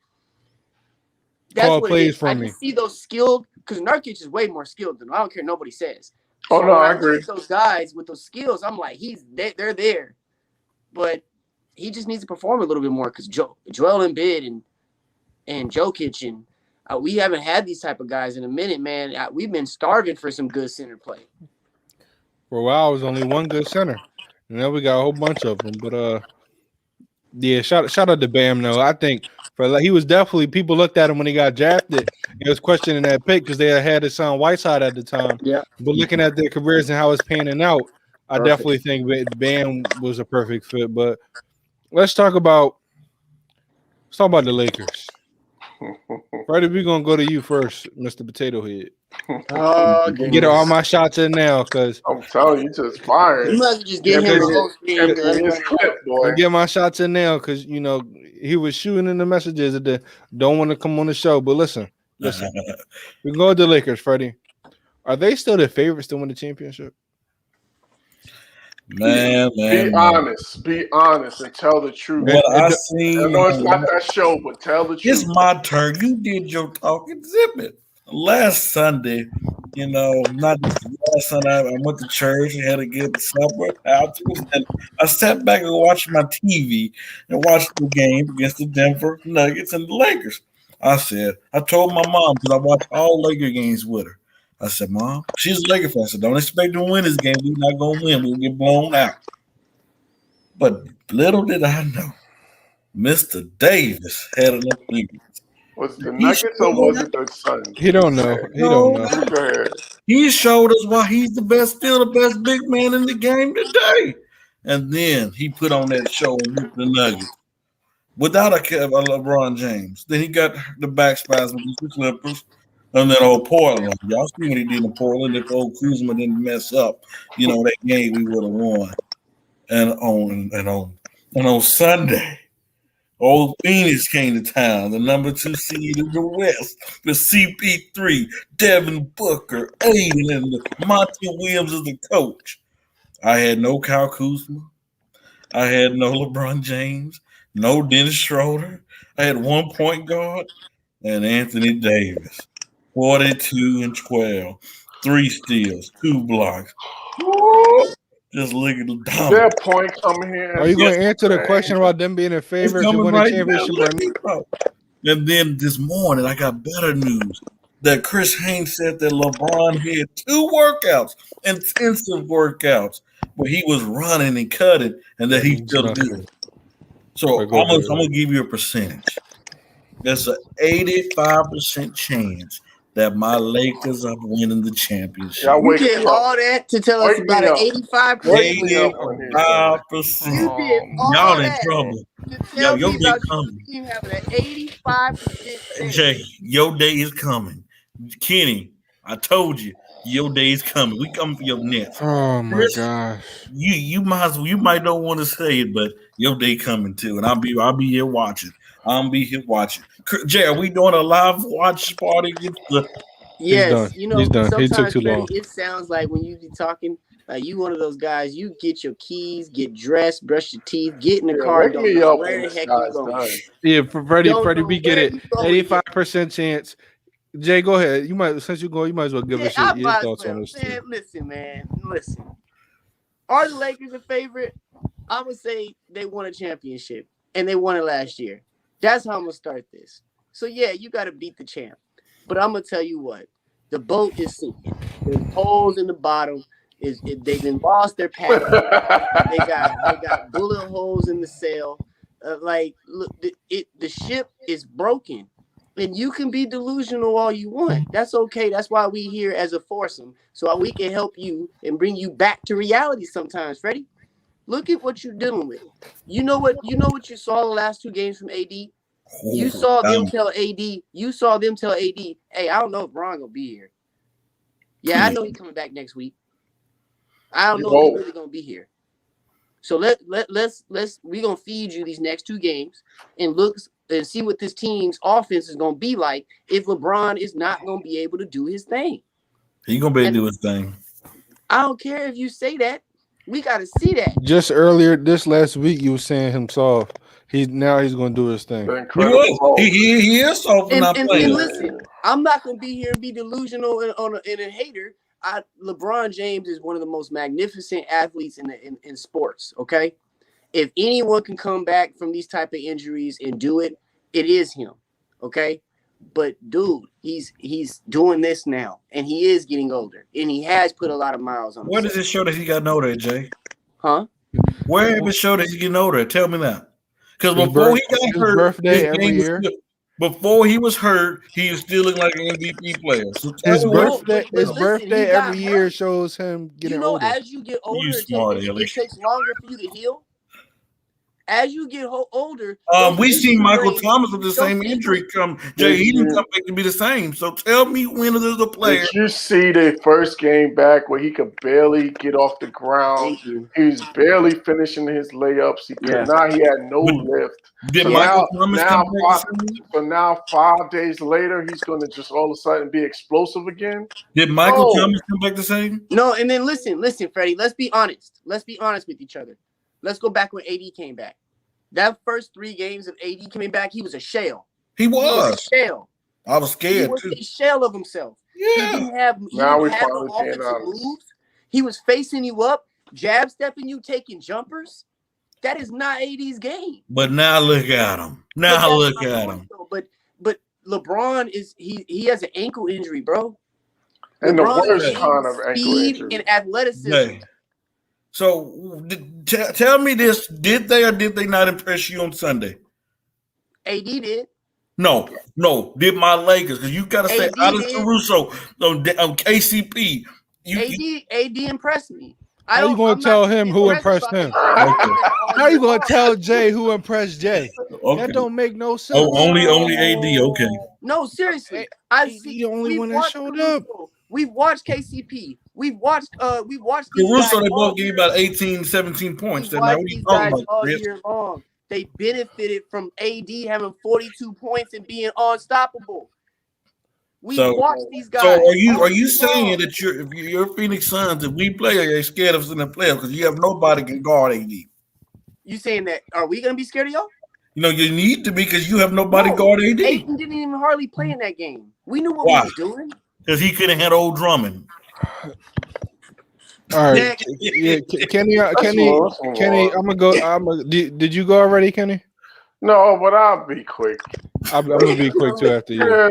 B: that's
A: Call
B: what
A: plays
B: it is.
A: for
B: I
A: me.
B: can see those skilled because Nurkic is way more skilled than I don't care nobody says.
C: Oh, no, I agree.
B: Those guys with those skills, I'm like, they're there, but he just needs to perform a little bit more because Joel Embiid and Jokic and we haven't had these type of guys in a minute, man. We've been starving for some good center play.
A: For a while, it was only one good center, and now we got a whole bunch of them. But yeah, shout out to Bam. Though I think he was definitely people looked at him when he got drafted. It was questioning that pick because they had his son Whiteside at the time.
B: Yeah.
A: But looking at their careers and how it's panning out, I
B: Perfect.
A: definitely think Bam was a perfect fit. But let's talk about the Lakers. Freddie, we're gonna go to you first, Mr. Potato Head. Get all my shots in now, cause
C: I'm telling you, just firing.
B: You must just get him
C: his clip, boy.
A: get my shots in now, cause you know he was shooting in the messages that don't want to come on the show. But listen, we go to the Lakers, Freddie. Are they still the favorites to win the championship?
C: Be honest, and tell the truth.
D: What I seen,
C: I know it's not that show, but tell the truth.
D: It's my turn. You did your talking. Zip it. Last Sunday, not last Sunday, I went to church and had to get supper afterwards. And I sat back and watched my TV and watched the game against the Denver Nuggets and the Lakers. I told my mom, because I watched all Laker games with her. I said, Mom, she's a Laker fan. I said, don't expect to win this game. We're not going to win. We'll get blown out. But little did I know, Mr. Davis had enough lead.
C: Was it the Nuggets or was it the Suns?
A: He don't know.
C: Go ahead.
D: He showed us why he's still the best big man in the game today. And then he put on that show with the Nuggets without a LeBron James. Then he got the back spasm with the Clippers and then old Portland. Y'all see what he did in Portland. If old Kuzma didn't mess up, that game we would have won. And on Sunday, old Phoenix came to town, the number 2 seed in the West, with CP3, Devin Booker, Aiden, and Monty Williams as the coach. I had no Kyle Kuzma. I had no LeBron James, no Dennis Schroeder. I had one point guard and Anthony Davis, 42 and 12, 3 steals, 2 blocks. Just look at the dominance.
C: Their point coming here.
A: Are you going to answer the question about them being in favor to win the championship?
D: And then this morning, I got better news that Chris Haynes said that LeBron had 2 workouts, intensive workouts, where he was running and cutting, and that he still good. So I'm gonna give you a percentage. There's an 85% chance that my Lakers are winning the championship.
B: You did all that to tell us about an 85%?
D: 85%.
B: You did all
D: Y'all in
B: that
D: trouble.
B: Yo,
D: your day coming.
B: You having an 85%.
D: Jay, your day is coming. Kenny, I told you, your day is coming. We coming for your Nets.
A: Oh my gosh.
D: You might don't want to say it, but your day coming too, and I'll be here watching. Jay, are we doing a live watch party?
B: Yes,
A: He's done.
B: Sometimes
A: He took too long.
B: it sounds like when you be talking, like you one of those guys. You get your keys, get dressed, brush your teeth, get in the car. Don't know where the heck you going.
A: Yeah, for Freddie, we get it. 85% chance. Jay, go ahead. You might as well give us your thoughts on this.
B: Man, listen. Are the Lakers a favorite? I would say they won a championship and they won it last year. That's how I'm gonna start this. So yeah, you got to beat the champ. But I'm gonna tell you what, the boat is sinking. There's holes in the bottom. They've lost their path. they got bullet holes in the sail. The ship is broken, and you can be delusional all you want. That's okay. That's why we here as a foursome, so we can help you and bring you back to reality sometimes. Freddie, look at what you're dealing with. You know what you saw the last 2 games from AD. You saw them tell AD. Hey, I don't know if Ron gonna be here. Yeah, I know he's coming back next week. I don't know if he's really gonna be here. So we're gonna feed you these next 2 games and look and see what this team's offense is gonna be like if LeBron is not gonna be able to do his thing.
D: He's gonna be able to do his thing.
B: I don't care if you say that. We gotta see that.
A: Just earlier this last week, you were saying him soft. He's going to do his thing.
D: He is soft.
B: And listen, I'm not gonna be here and be delusional and a hater. LeBron James is one of the most magnificent athletes in sports. Okay, if anyone can come back from these type of injuries and do it, it is him. Okay, But dude, he's doing this now, and he is getting older, and he has put a lot of miles on.
D: Where does it show that he got older, Jay?
B: Huh?
D: Where does it show that he's getting older? Tell me that. Because
A: His
D: before
A: birth-
D: he got
A: his
D: hurt,
A: birthday
D: his
A: every
D: game was
A: year.
D: still- before he was hurt, he was still looking like an MVP player. So tell
A: His
D: me what-
A: birthday,
B: but
A: his
B: listen,
A: birthday
B: he got
A: every year
B: hurt.
A: shows him getting
B: You know,
A: older.
B: as you get older,
D: You smart, Ellie.
B: it takes longer for you to heal. As you get older,
D: we
B: those
D: seen Michael
B: injuries-
D: Thomas with the same
B: those
D: injury come. Jay, he didn't come back to be the same. So tell me when there's a player.
C: Did you see the first game back where he could barely get off the ground?
B: Thank you.
C: He was barely finishing his layups. He could
B: Yeah.
C: not. He had no lift.
D: Did
C: So
D: Michael
C: now-
D: Thomas
C: now
D: come back?
C: Fox-
D: the same?
C: So now 5 days later, he's going to just all of a sudden be explosive again.
D: Did Michael
C: No.
D: Thomas come back the same?
B: No, and then listen, Freddie. Let's be honest. Let's be honest with each other. Let's go back when AD came back. That first 3 games of AD coming back, he was a shell.
D: He
B: He was
D: was.
B: a shell.
D: I was
B: He
D: scared
B: was
D: too.
B: a shell of himself. He
D: Yeah.
B: didn't have,
C: Now we
B: no
C: finally being
B: offensive
C: honest.
B: moves. He was facing you up, jab stepping you, taking jumpers. That is not AD's game.
D: But now look at him.
B: But
D: Now
B: that's
D: look
B: my
D: at
B: point,
D: him.
B: though. But LeBron is he has an ankle injury, bro.
C: And the
B: LeBron
C: worst
B: gains
C: kind of ankle
B: speed
C: injury.
B: and athleticism.
D: Jay. So tell me this: did they or did they not impress you on Sunday?
B: AD did.
D: No. Did my Lakers? Because you got to say
B: AD
D: out of
B: did.
D: Caruso on KCP.
B: AD impressed me.
A: How you gonna tell him who impressed him? How you gonna tell Jay who impressed Jay?
D: Okay.
A: That don't make no sense.
D: Oh, only AD. Okay.
B: No, seriously.
A: AD
B: I've
A: the
B: seen
A: only
B: we've
A: one that
B: watched
A: showed
B: Caruso. We've watched KCP. We've watched these
D: Caruso,
B: guys
D: they
B: all
D: both gave you
B: year.
D: about 18, 17 points.
B: We've
D: That night.
B: watched
D: What are you
B: these
D: talking
B: guys
D: about,
B: all
D: Chris?
B: year long. They benefited from AD having 42 points and being unstoppable. We
D: So-
B: watched these guys.
D: So are you
B: all year
D: saying
B: long.
D: that if you're Phoenix Suns, if we play, are you scared of us in the playoffs because you have nobody can guard AD?
B: You saying that? Are we gonna be scared of y'all?
D: You know, you need to be because you have nobody
B: No,
D: guard AD
B: Ayton didn't even hardly play in that game. We knew what
D: Why?
B: we was doing.
D: because he couldn't handle old Drummond.
A: All right,
B: Next.
A: yeah, Kenny,
C: Let's
A: Kenny,
C: move on.
A: Kenny. I'm gonna go. Did you go already, Kenny?
C: No, but I'll be quick.
A: I'm gonna be quick too after you.
C: Yeah,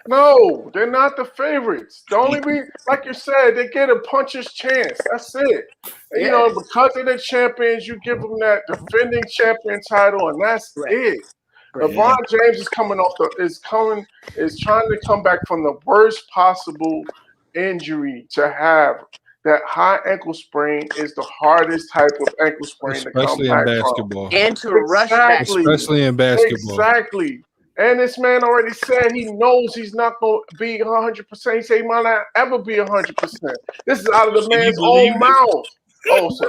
C: no, they're not the favorites. The only reason, like you said, they get a puncher's chance. That's it. And, you know, because of the champions, you give them that defending champion title, and that's it. LeBron James is trying to come back from the worst possible injury to have. That high ankle sprain is the hardest type of ankle sprain
A: Especially
C: to come
A: in
C: back
A: basketball.
B: And to rush back.
C: Exactly.
A: Especially in basketball.
C: Exactly. And this man already said he knows he's not going to be 100%. He said he might not ever be 100%. This is out of the man's
D: believe
C: own
D: it?
C: mouth. Oh, so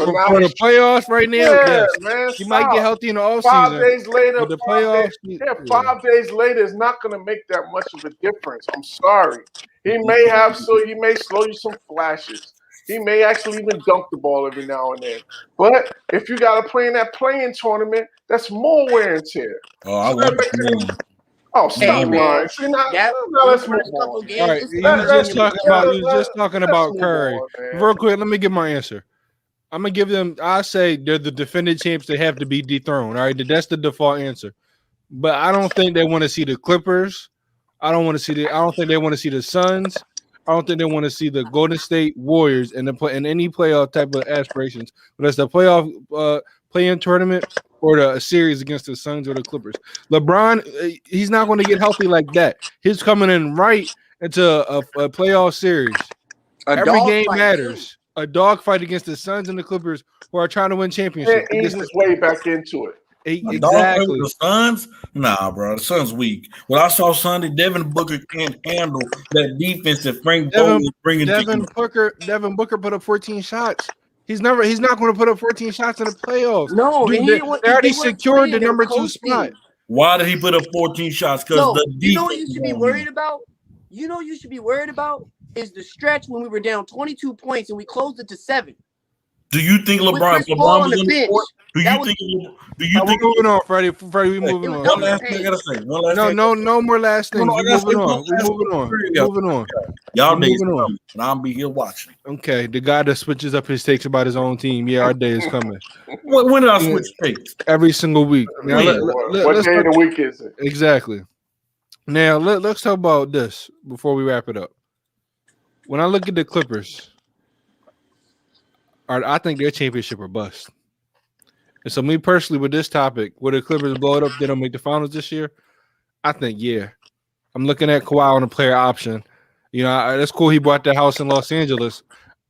A: For
C: now
A: the playoffs right now,
C: yeah,
A: yes.
C: man.
A: He might get healthy in the
C: 5
A: offseason.
C: days later,
A: But the
C: 5
A: playoffs,
C: days, 5 days later is not going to make that much of a difference. I'm sorry. He may slow you some flashes. He may actually even dunk the ball every now and then. But if you got to play in that playing tournament, that's more wear and tear.
D: Oh, I
C: So
D: want
C: that
D: to
C: makes it- Oh, stop
B: Hey, man.
C: lying. See, now
B: That
C: let's
B: the
C: move
B: first couple
C: on.
B: games,
A: All right,
B: it's
A: you
B: not
A: was just
B: gonna
A: talking
B: be-
A: about
C: Let's
A: about
C: move
A: Curry.
C: on, man.
A: Real quick, let me give my answer. I'm gonna give them. I say they're the defending champs. They have to be dethroned. All right, that's the default answer. But I don't think they want to see the Clippers. I don't think they want to see the Suns. I don't think they want to see the Golden State Warriors in any playoff type of aspirations. But it's the playoff play-in tournament or the series against the Suns or the Clippers. LeBron, he's not going to get healthy like that. He's coming in right into a playoff series. Every game
B: dogfight,
A: matters. A dogfight against the Suns and the Clippers who are trying to win championships.
C: Can't ease his way back into it.
A: Exactly.
D: The Suns? Nah, bro. The Suns weak. What I saw Sunday, Devin Booker can't handle that defense that Frank Vogel is bringing.
A: Devin Booker put up 14 shots. He's not going to put up 14 shots in the playoffs.
B: No,
A: Dude,
B: and
A: they already secured the number 2 spot.
D: Why did he put up 14 shots? Because
B: No,
D: the defense.
B: you know what you should be worried about? You know what you should be worried about is the stretch when we were down 22 points and we closed it to 7.
D: Do you think
B: With Chris Paul on
D: was
B: the
D: on the
B: bench.
D: court? Do
B: That
D: you
B: was-
D: think? Do
A: We're
D: you think?
A: moving on, Freddie. Freddie, we moving on.
D: One last thing I gotta say. One last thing.
A: No more last things.
D: No, I
A: We're
D: gotta say
A: moving
D: one
A: on. We're
D: last
A: moving on.
D: thing.
A: We're moving on.
D: Y'all
A: We're
D: days
A: moving on.
D: coming, and I'll be here watching.
A: Okay, the guy that switches up his takes about his own team. Yeah, our day is coming
D: When did I switch takes?
A: every single week. Now,
D: Man,
C: What
A: let's
C: day of
A: talk-
C: the week is it?
A: exactly. Now let's talk about this before we wrap it up. When I look at the Clippers, I think their championship or bust. And so, me personally, with this topic, will the Clippers blow it up? They don't make the finals this year. I think yeah. I'm looking at Kawhi on a player option. You know, that's cool. He bought the house in Los Angeles.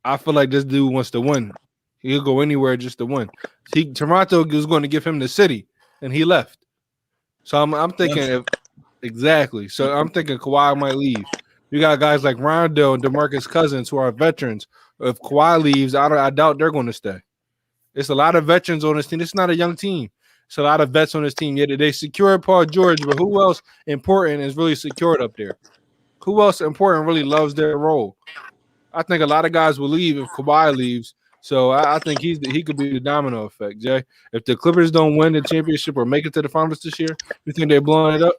A: I feel like this dude wants to win. He'll go anywhere just to win. Toronto was going to give him the city, and he left. So I'm thinking exactly. So I'm thinking Kawhi might leave. You got guys like Rondo and DeMarcus Cousins who are veterans. If Kawhi leaves, I doubt they're going to stay. It's a lot of veterans on this team. It's not a young team. It's a lot of vets on this team. Yet they secured Paul George, but who else important is really secured up there? Who else important really loves their role? I think a lot of guys will leave if Kawhi leaves. So I think he could be the domino effect, Jay. If the Clippers don't win the championship or make it to the finals this year, you think they're blowing it up?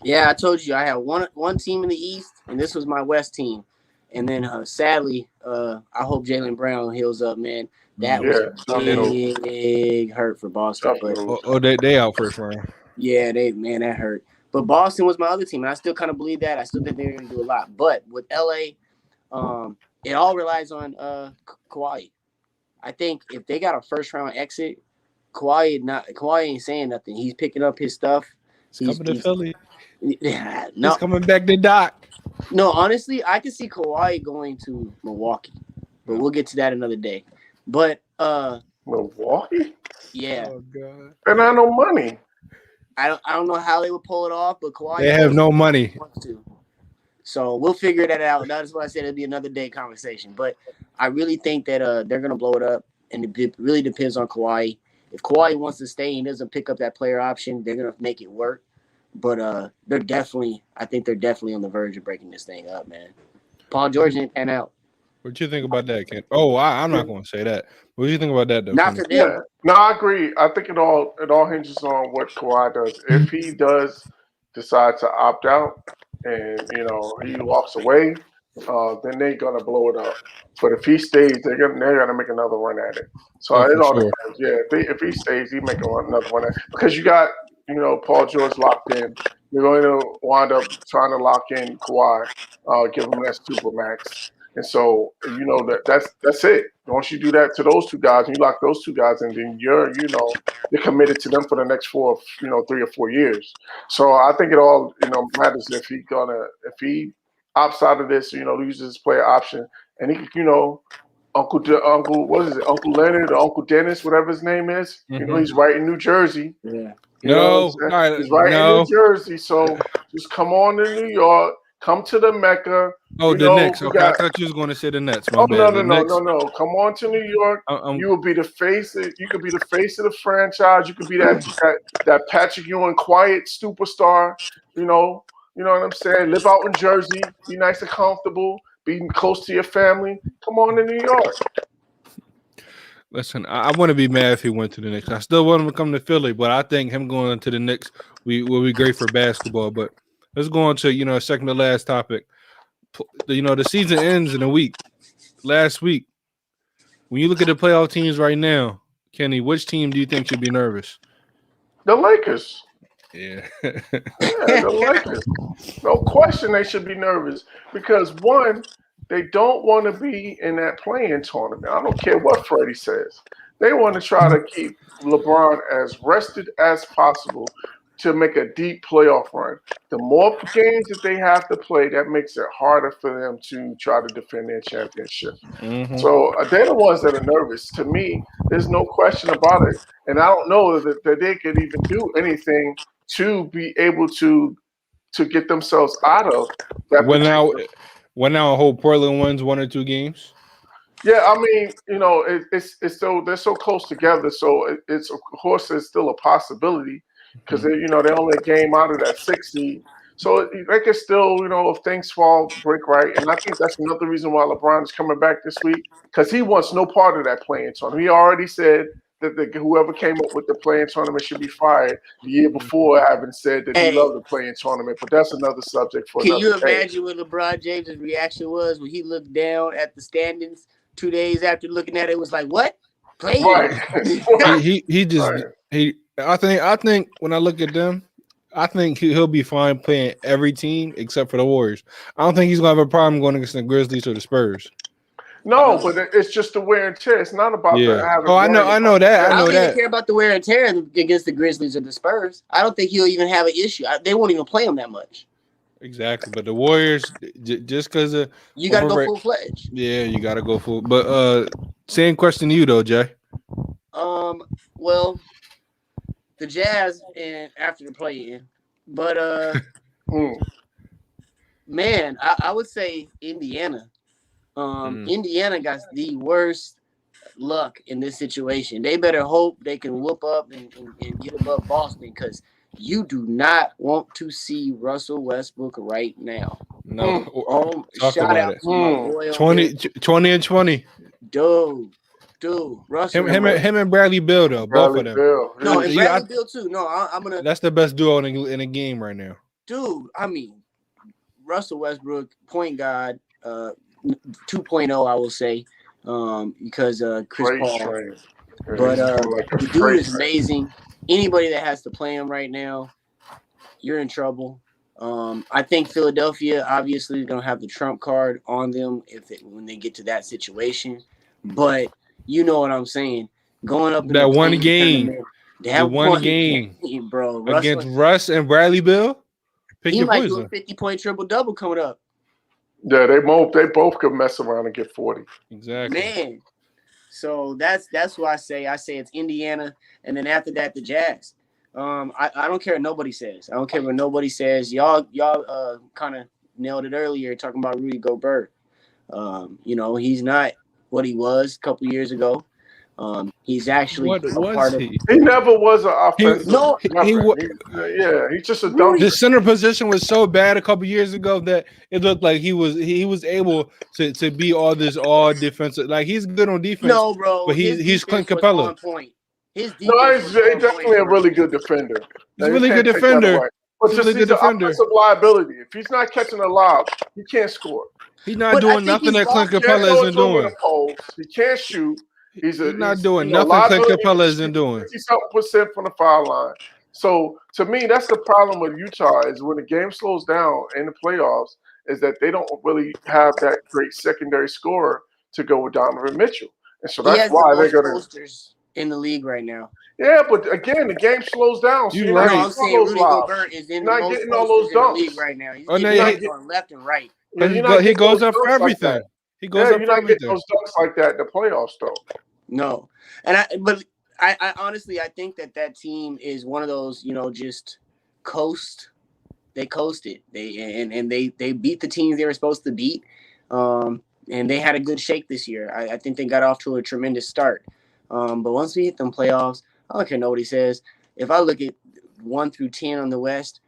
B: Yeah, I told you I had one team in the East, and this was my West team. And then sadly, I hope Jaylen Brown heals up, man. That was a big hurt for Boston. But
A: they out first round.
B: Yeah, that hurt. But Boston was my other team, and I still kind of believe that. I still think they're going to do a lot. But with LA, it all relies on Kawhi. I think if they got a first round exit, Kawhi ain't saying nothing. He's picking up his stuff.
A: He's coming to Philly.
B: No,
A: he's coming back to Doc.
B: No, honestly, I could see Kawhi going to Milwaukee, but we'll get to that another day. But
C: Milwaukee?
B: Yeah.
A: Oh God.
C: They're not no money.
B: I don't know how they would pull it off, but Kawhi.
A: They have no money.
B: So we'll figure that out. That's why I said it'll be another day conversation. But I really think that they're gonna blow it up, and it really depends on Kawhi. If Kawhi wants to stay and doesn't pick up that player option, they're gonna make it work. But I think they're definitely on the verge of breaking this thing up, man. Paul George didn't pan out.
A: What you think about that, Ken? Oh, I'm not going to say that. What do you think about that, though?
B: Not for them.
C: Yeah. No, I agree. I think it all hinges on what Kawhi does. If he does decide to opt out and he walks away, then they're gonna blow it up. But if he stays, they're gonna make another run at it. So it all depends. Yeah, if he stays, he make another run at it because you got Paul George locked in. You're going to wind up trying to lock in Kawhi, give him that super max. And so that's it. Once you do that to those two guys, and you lock those two guys, and then you're committed to them for the next 3 or 4 years. So I think it all matters if he opts out of this, uses his player option, and he Uncle Leonard or Uncle Dennis, whatever his name is, he's right in New Jersey.
B: Yeah.
C: He's right in New Jersey. So just come on to New York. Come to the Mecca.
A: Oh, the Knicks. Okay, I thought you was going to say the Nets.
C: No. Come on to New York. You will be the face. You could be the face of the franchise. You could be that Patrick Ewing quiet superstar. You know what I'm saying? Live out in Jersey. Be nice and comfortable. Be close to your family. Come on to New York.
A: Listen, I want to be mad if he went to the Knicks. I still want him to come to Philly, but I think him going to the Knicks will be great for basketball. But let's go on to second to last topic. The season ends in a week. Last week, when you look at the playoff teams right now, Kenny, which team do you think should be nervous?
C: The Lakers.
A: Yeah.
C: The Lakers. No question, they should be nervous because one, they don't want to be in that play-in tournament. I don't care what Freddie says. They want to try to keep LeBron as rested as possible to make a deep playoff run. The more games that they have to play, that makes it harder for them to try to defend their championship.
A: Mm-hmm.
C: So they're the ones that are nervous. To me, there's no question about it. And I don't know that they could even do anything to be able to get themselves out of that.
A: When now a whole Portland wins 1 or 2 games?
C: Yeah, I mean, it's so they're so close together. So it's of course it's still a possibility. Because they're only a game out of that 6 seed. So they can still, if things break right. And I think that's another reason why LeBron is coming back this week, because he wants no part of that play-in tournament. He already said that whoever came up with the play-in tournament should be fired the year before, having said that he loved the play-in tournament. But that's another subject for another day.
B: Can you imagine what LeBron James' reaction was when he looked down at the standings 2 days after looking at it? It was like, what? Play-in?
C: Right.
A: I think when I look at them, I think he'll be fine playing every team except for the Warriors. I don't think he's gonna have a problem going against the Grizzlies or the Spurs.
C: No, but it's just the wear and tear. It's not about the having.
A: Oh, I know that.
B: I don't even care about the wear and tear against the Grizzlies or the Spurs. I don't think he'll even have an issue. They won't even play him that much.
A: Exactly, but the Warriors, just because of
B: you got to go full fledged.
A: Yeah, you got to go full. But same question to you though, Jay.
B: Well, the Jazz and after the play-in, but man, I would say Indiana. Indiana got the worst luck in this situation. They better hope they can whoop up and get above Boston because you do not want to see Russell Westbrook right now.
A: No.
B: Shout out to my boy
A: 20 and 20.
B: Dude. Russell.
A: Him and Bradley Beal, though. Both of them.
B: No, and Bradley Beal, too. No, I'm going to.
A: That's the best duo in the game right now.
B: Dude, I mean, Russell Westbrook, point guard, 2.0, I will say, because Chris Paul. But the dude is amazing. Anybody that has to play him right now, you're in trouble. I think Philadelphia obviously is going to have the trump card on them when they get to that situation. But you know what I'm saying. Going up in
A: that one game.
B: That
A: one game,
B: bro.
A: Against Russ and Bradley Beal.
B: He might do a 50-point triple-double coming up.
C: Yeah, they both could mess around and get 40.
A: Exactly.
B: Man. So that's what I say. I say it's Indiana, and then after that, the Jazz. I don't care what nobody says. I don't care what nobody says. Y'all kind of nailed it earlier talking about Rudy Gobert. He's not what he was a couple years ago. He's actually
C: He never was an offensive. He's just a dunker.
A: His center position was so bad a couple years ago that it looked like he was able to be all defensive. Like he's good on defense.
B: No, bro,
A: but he's Clint Capella.
C: He's definitely a really good defender.
A: He's a really good defender.
C: But he's an offensive liability. If he's not catching a lob, he can't score.
A: He's not doing nothing that Clint Capella isn't doing.
C: He can't shoot. He's
A: not doing nothing Clint Capella isn't doing.
C: He's 7% from the foul line. So to me, that's the problem with Utah is when the game slows down in the playoffs, is that they don't really have that great secondary scorer to go with Donovan Mitchell, and so that's why they're going to
B: posters in the league right now.
C: Yeah, but again, the game slows down. So
B: right. I'm saying Rudy Gobert is in
C: not getting all those dunks
B: in the league right now. He's going left and right.
A: He goes up for everything. He goes up for everything.
C: You're not getting those dunks like that in the playoffs, though.
B: No, I honestly think that team is one of those, just coast. They coasted. They beat the teams they were supposed to beat, and they had a good shake this year. I think they got off to a tremendous start. But once we hit them playoffs, I don't care nobody says. If I look at 1 through 10 on the West,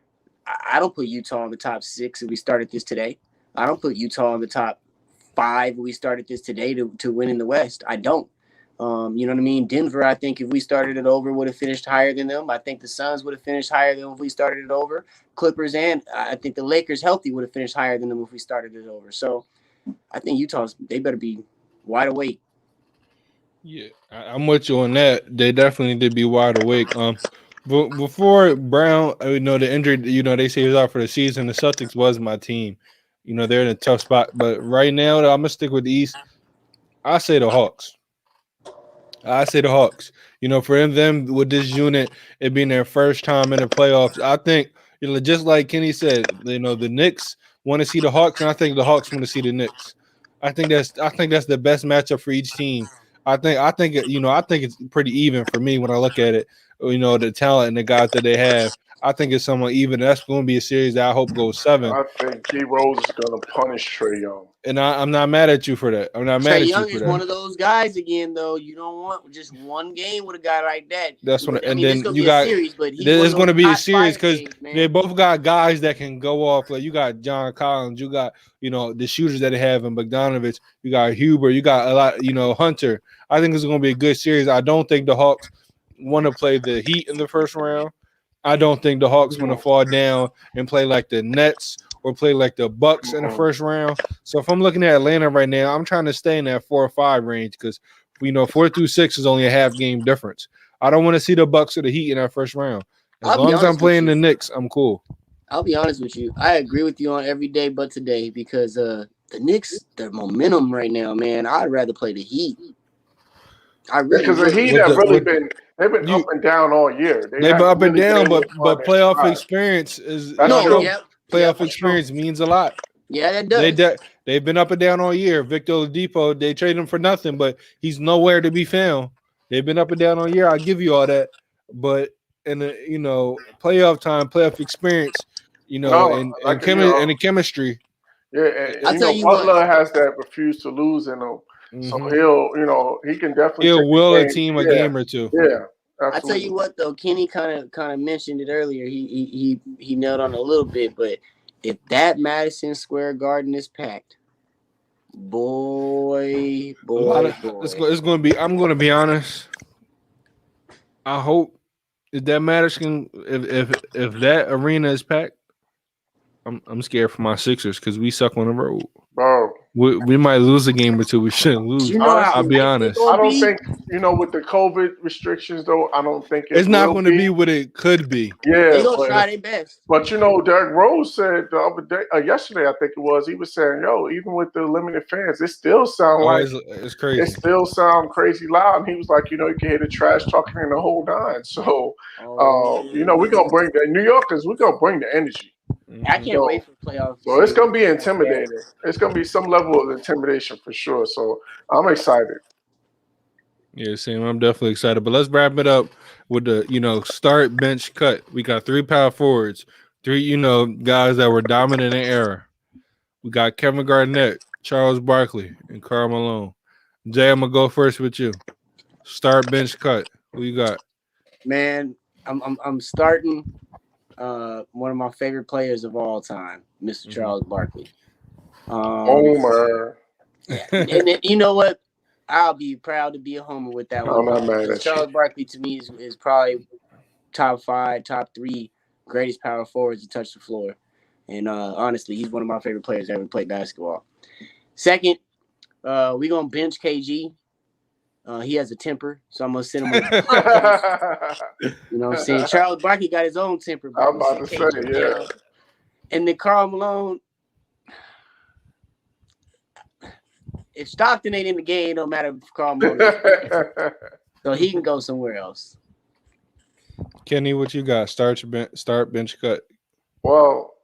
B: I don't put Utah in the top 6 if we started this today. I don't put Utah in the top 5 if we started this today to win in the West. I don't. You know what I mean? Denver, I think if we started it over, would have finished higher than them. I think the Suns would have finished higher than them if we started it over. Clippers and I think the Lakers healthy would have finished higher than them if we started it over. So I think they better be wide awake.
A: Yeah, I'm with you on that. They definitely need to be wide awake. But before Brown, the injury, they say he was out for the season. The Celtics was my team. They're in a tough spot. But right now, I'm gonna stick with the East. I say the Hawks. For them with this unit, it being their first time in the playoffs, I think, just like Kenny said, the Knicks want to see the Hawks, and I think the Hawks want to see the Knicks. I think that's the best matchup for each team. I think it's pretty even for me when I look at it. The talent and the guys that they have. I think it's somewhat even. That's going to be a series that I hope goes 7.
C: I think D Rose is going to punish Trae Young.
A: And I'm not mad at you for that. I'm not mad at you for that.
B: Trae Young is one of those guys again, though. You don't want just one game with a guy like that.
A: That's what. And then you got. There's going to be a series because they both got guys that can go off. Like you got John Collins, you got the shooters that they have in Bogdanovich, you got Huber, you got a lot. Hunter. I think it's going to be a good series. I don't think the Hawks want to play the Heat in the first round. I don't think the Hawks want to fall down and play like the Nets or play like the Bucks in the first round. So if I'm looking at Atlanta right now, I'm trying to stay in that 4 or 5 range because 4 through 6 is only a half game difference. I don't want to see the Bucks or the Heat in that first round. As long as I'm playing the Knicks, I'm cool.
B: I'll be honest with you. I agree with you on every day but today because the Knicks, their momentum right now, man. I'd rather play the Heat.
C: Because the Heat have really been up and down all year.
A: They've been up and down, but playoff experience is playoff experience means a lot.
B: Yeah, that does.
A: They've been up and down all year. Victor Oladipo, they traded him for nothing, but he's nowhere to be found. They've been up and down all year. I'll give you all that, but in the playoff time, playoff experience, and the chemistry.
C: Yeah, and Butler has that refuse to lose in him. So he can definitely
A: will a team a game or two.
C: Yeah, absolutely.
B: I tell you what though, Kenny kind of mentioned it earlier. He nailed on a little bit, but if that Madison Square Garden is packed, boy.
A: It's going to be. I'm going to be honest. I hope if that Madison, if that arena is packed, I'm scared for my Sixers because we suck on the road.
C: Bro,
A: we might lose a game or two. We shouldn't lose. I'll be honest.
C: I don't think with the COVID restrictions though. I don't think
A: it's not going to be what it could be.
C: Yeah,
B: they gonna try their best.
C: But Derrick Rose said the other day, yesterday, I think it was. He was saying, even with the limited fans, it still sound like
A: it's crazy.
C: It still sound crazy loud. And he was like, you can hear the trash talking in the whole nine. So, we're gonna bring the New Yorkers. We're gonna bring the energy.
B: I can't wait for playoffs.
C: So it's gonna be intimidating. It's gonna be some level of intimidation for sure. So I'm excited.
A: Yeah, same. I'm definitely excited. But let's wrap it up with the start, bench, cut. We got 3 power forwards, 3 guys that were dominant in era. We got Kevin Garnett, Charles Barkley, and Karl Malone. Jay, I'm gonna go first with you. Start, bench, cut. Who you got?
B: Man, I'm starting. One of my favorite players of all time, Mr. Charles Barkley.
C: Homer.
B: And you know what? I'll be proud to be a homer with that one.
C: I'm not mad at
B: Charles Barkley to me is probably top 5, top 3 greatest power forwards to touch the floor. And honestly, he's one of my favorite players to ever play basketball. Second, we're gonna bench KG. He has a temper, so I'm gonna send him. You know what I'm saying? Charles Barkley got his own temper.
C: I'm about to say, yeah.
B: And then Karl Malone. If Stockton ain't in the game, no matter if Karl Malone is. So he can go somewhere else.
A: Kenny, what you got? Start, bench, cut.
C: Well,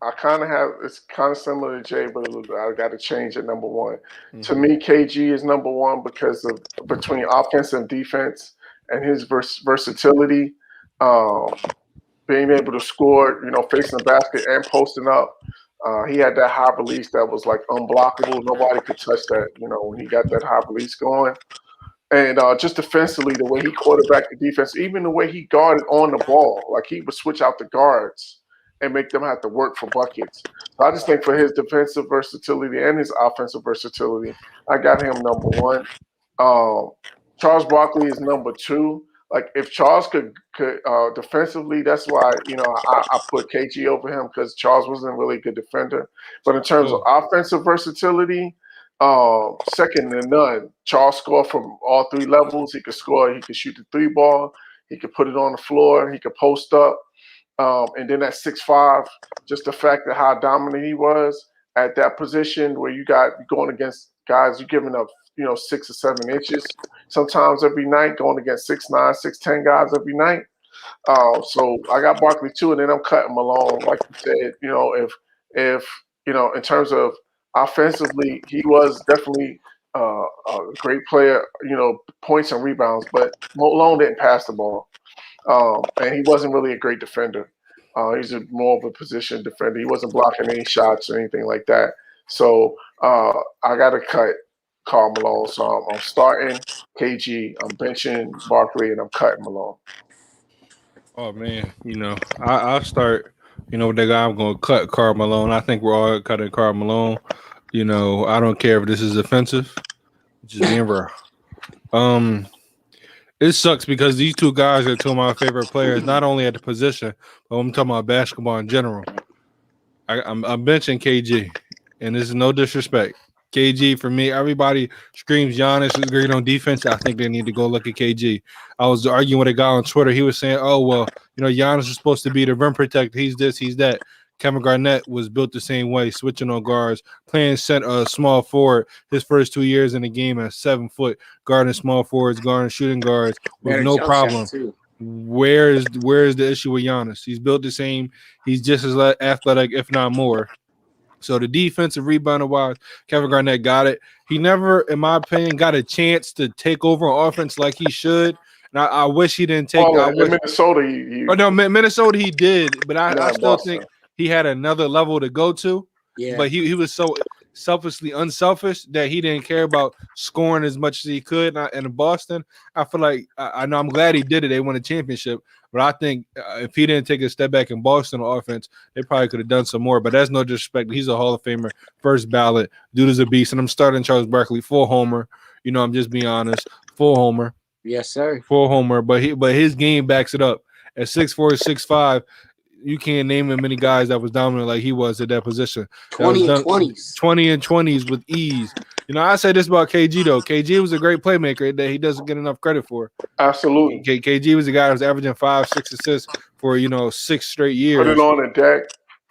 C: I kind of have, it's kind of similar to Jay, but I got to change it. Number 1. Mm-hmm. To me, KG is number 1 because of between offense and defense and his versatility, being able to score, facing the basket and posting up. He had that high release that was like unblockable. Nobody could touch that, when he got that high release going. And just defensively, the way he quarterbacked the defense, even the way he guarded on the ball, like he would switch out the guards and make them have to work for buckets. So I just think for his defensive versatility and his offensive versatility, I got him number 1. Charles Barkley is number 2. Like if Charles could defensively, that's why I put KG over him because Charles wasn't a really good defender. But in terms of offensive versatility, second to none. Charles scored from all 3 levels. He could score. He could shoot the 3 ball. He could put it on the floor. He could post up. And then at 6'5", just the fact that how dominant he was at that position where you got going against guys, you're giving up, 6 or 7 inches sometimes every night, going against 6'9", 6'10" guys every night. So I got Barkley too, and then I'm cutting Malone. Like you said, if in terms of offensively, he was definitely a great player, points and rebounds, but Malone didn't pass the ball. And he wasn't really a great defender. He's more of a position defender. He wasn't blocking any shots or anything like that. So I got to cut Karl Malone. So I'm starting KG, I'm benching Barkley, and I'm cutting Malone.
A: Oh, man. I'll start, with the guy I'm going to cut Karl Malone. I think we're all cutting Karl Malone. I don't care if this is offensive. Just being real. It sucks because these 2 guys are 2 of my favorite players, not only at the position, but I'm talking about basketball in general. I'm benching KG, and this is no disrespect. KG for me. Everybody screams Giannis is great on defense. I think they need to go look at KG. I was arguing with a guy on Twitter. He was saying, "Oh well, Giannis is supposed to be the rim protector. He's this, he's that." Kevin Garnett was built the same way, switching on guards, playing small forward his first 2 years in the game at 7 foot, guarding small forwards, guarding shooting guards with no problem. Where is the issue with Giannis? He's built the same. He's just as athletic, if not more. So the defensive rebounding wise, Kevin Garnett got it. He never, in my opinion, got a chance to take over on offense like he should. And I wish he didn't take.
C: In Minnesota,
A: Minnesota he did, but I still think he had another level to go to.
B: Yeah.
A: But he was so selfishly unselfish that he didn't care about scoring as much as he could. And in Boston, I feel like I know I'm glad he did it. They won a championship. But I think if he didn't take a step back in Boston on offense, they probably could have done some more. But that's no disrespect. He's a Hall of Famer, first ballot. Dude is a beast. And I'm starting Charles Barkley, full homer. I'm just being honest, full homer.
B: Yes, sir.
A: Full homer. But his game backs it up. At 6'4", 6'5", you can't name him many guys that was dominant like he was at that position.
B: 20 and 20s.
A: 20 and 20s with ease. I say this about KG, though. KG was a great playmaker that he doesn't get enough credit for.
C: Absolutely.
A: KG was a guy who was averaging 5-6 assists for, 6 straight years.
C: Put it on the deck.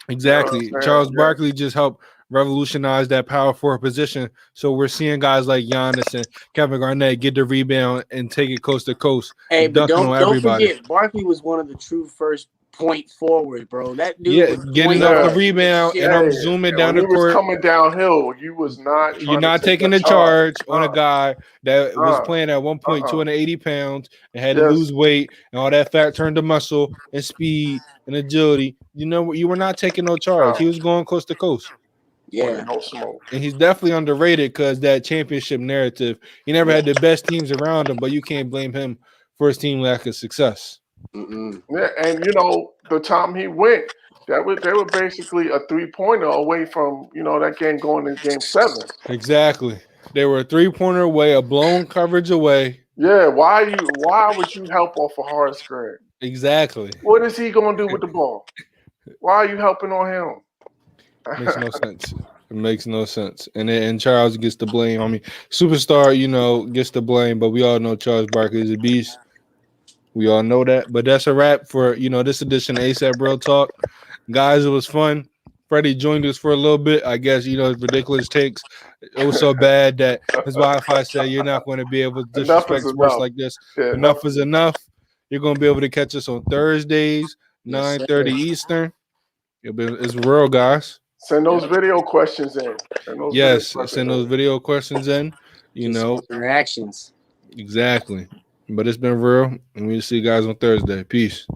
A: Exactly. Charles Barkley just helped revolutionize that power forward position. So we're seeing guys like Giannis and Kevin Garnett get the rebound and take it coast to coast.
B: Hey, but don't forget, Barkley was one of the true first point forward, bro. That dude
A: getting off the rebound, and I'm zooming down the court.
C: Coming downhill, you was not.
A: You're not taking the charge on a guy that was playing at 1 point 280 pounds and had to lose weight, and all that fat turned to muscle and speed and agility. You were not taking no charge. He was going coast to coast.
B: Yeah,
C: no smoke.
A: And he's definitely underrated because that championship narrative. He never had the best teams around him, but you can't blame him for his team lack of success.
B: Mm-mm.
C: Yeah, and the time he went, they were basically a 3-pointer away from that game going into Game 7.
A: Exactly, they were a 3-pointer away, a blown coverage away.
C: Yeah, why would you help off a hard screen?
A: Exactly.
C: What is he gonna do with the ball? Why are you helping on him?
A: Makes no sense. It makes no sense. And Charles gets the blame. I mean, superstar, gets the blame, but we all know Charles Barkley is a beast. We all know that. But that's a wrap for, this edition of ASAP Real Talk. Guys, it was fun. Freddie joined us for a little bit. I guess, his ridiculous takes. It was so bad that his Wi-Fi said you're not going to be able to disrespect sports like this. Yeah, enough is enough. You're going to be able to catch us on Thursdays, 9:30 Eastern. It's real, guys.
C: Send those video questions in.
A: Send those video questions in.
B: Interactions.
A: Exactly. But it's been real, and we'll see you guys on Thursday. Peace.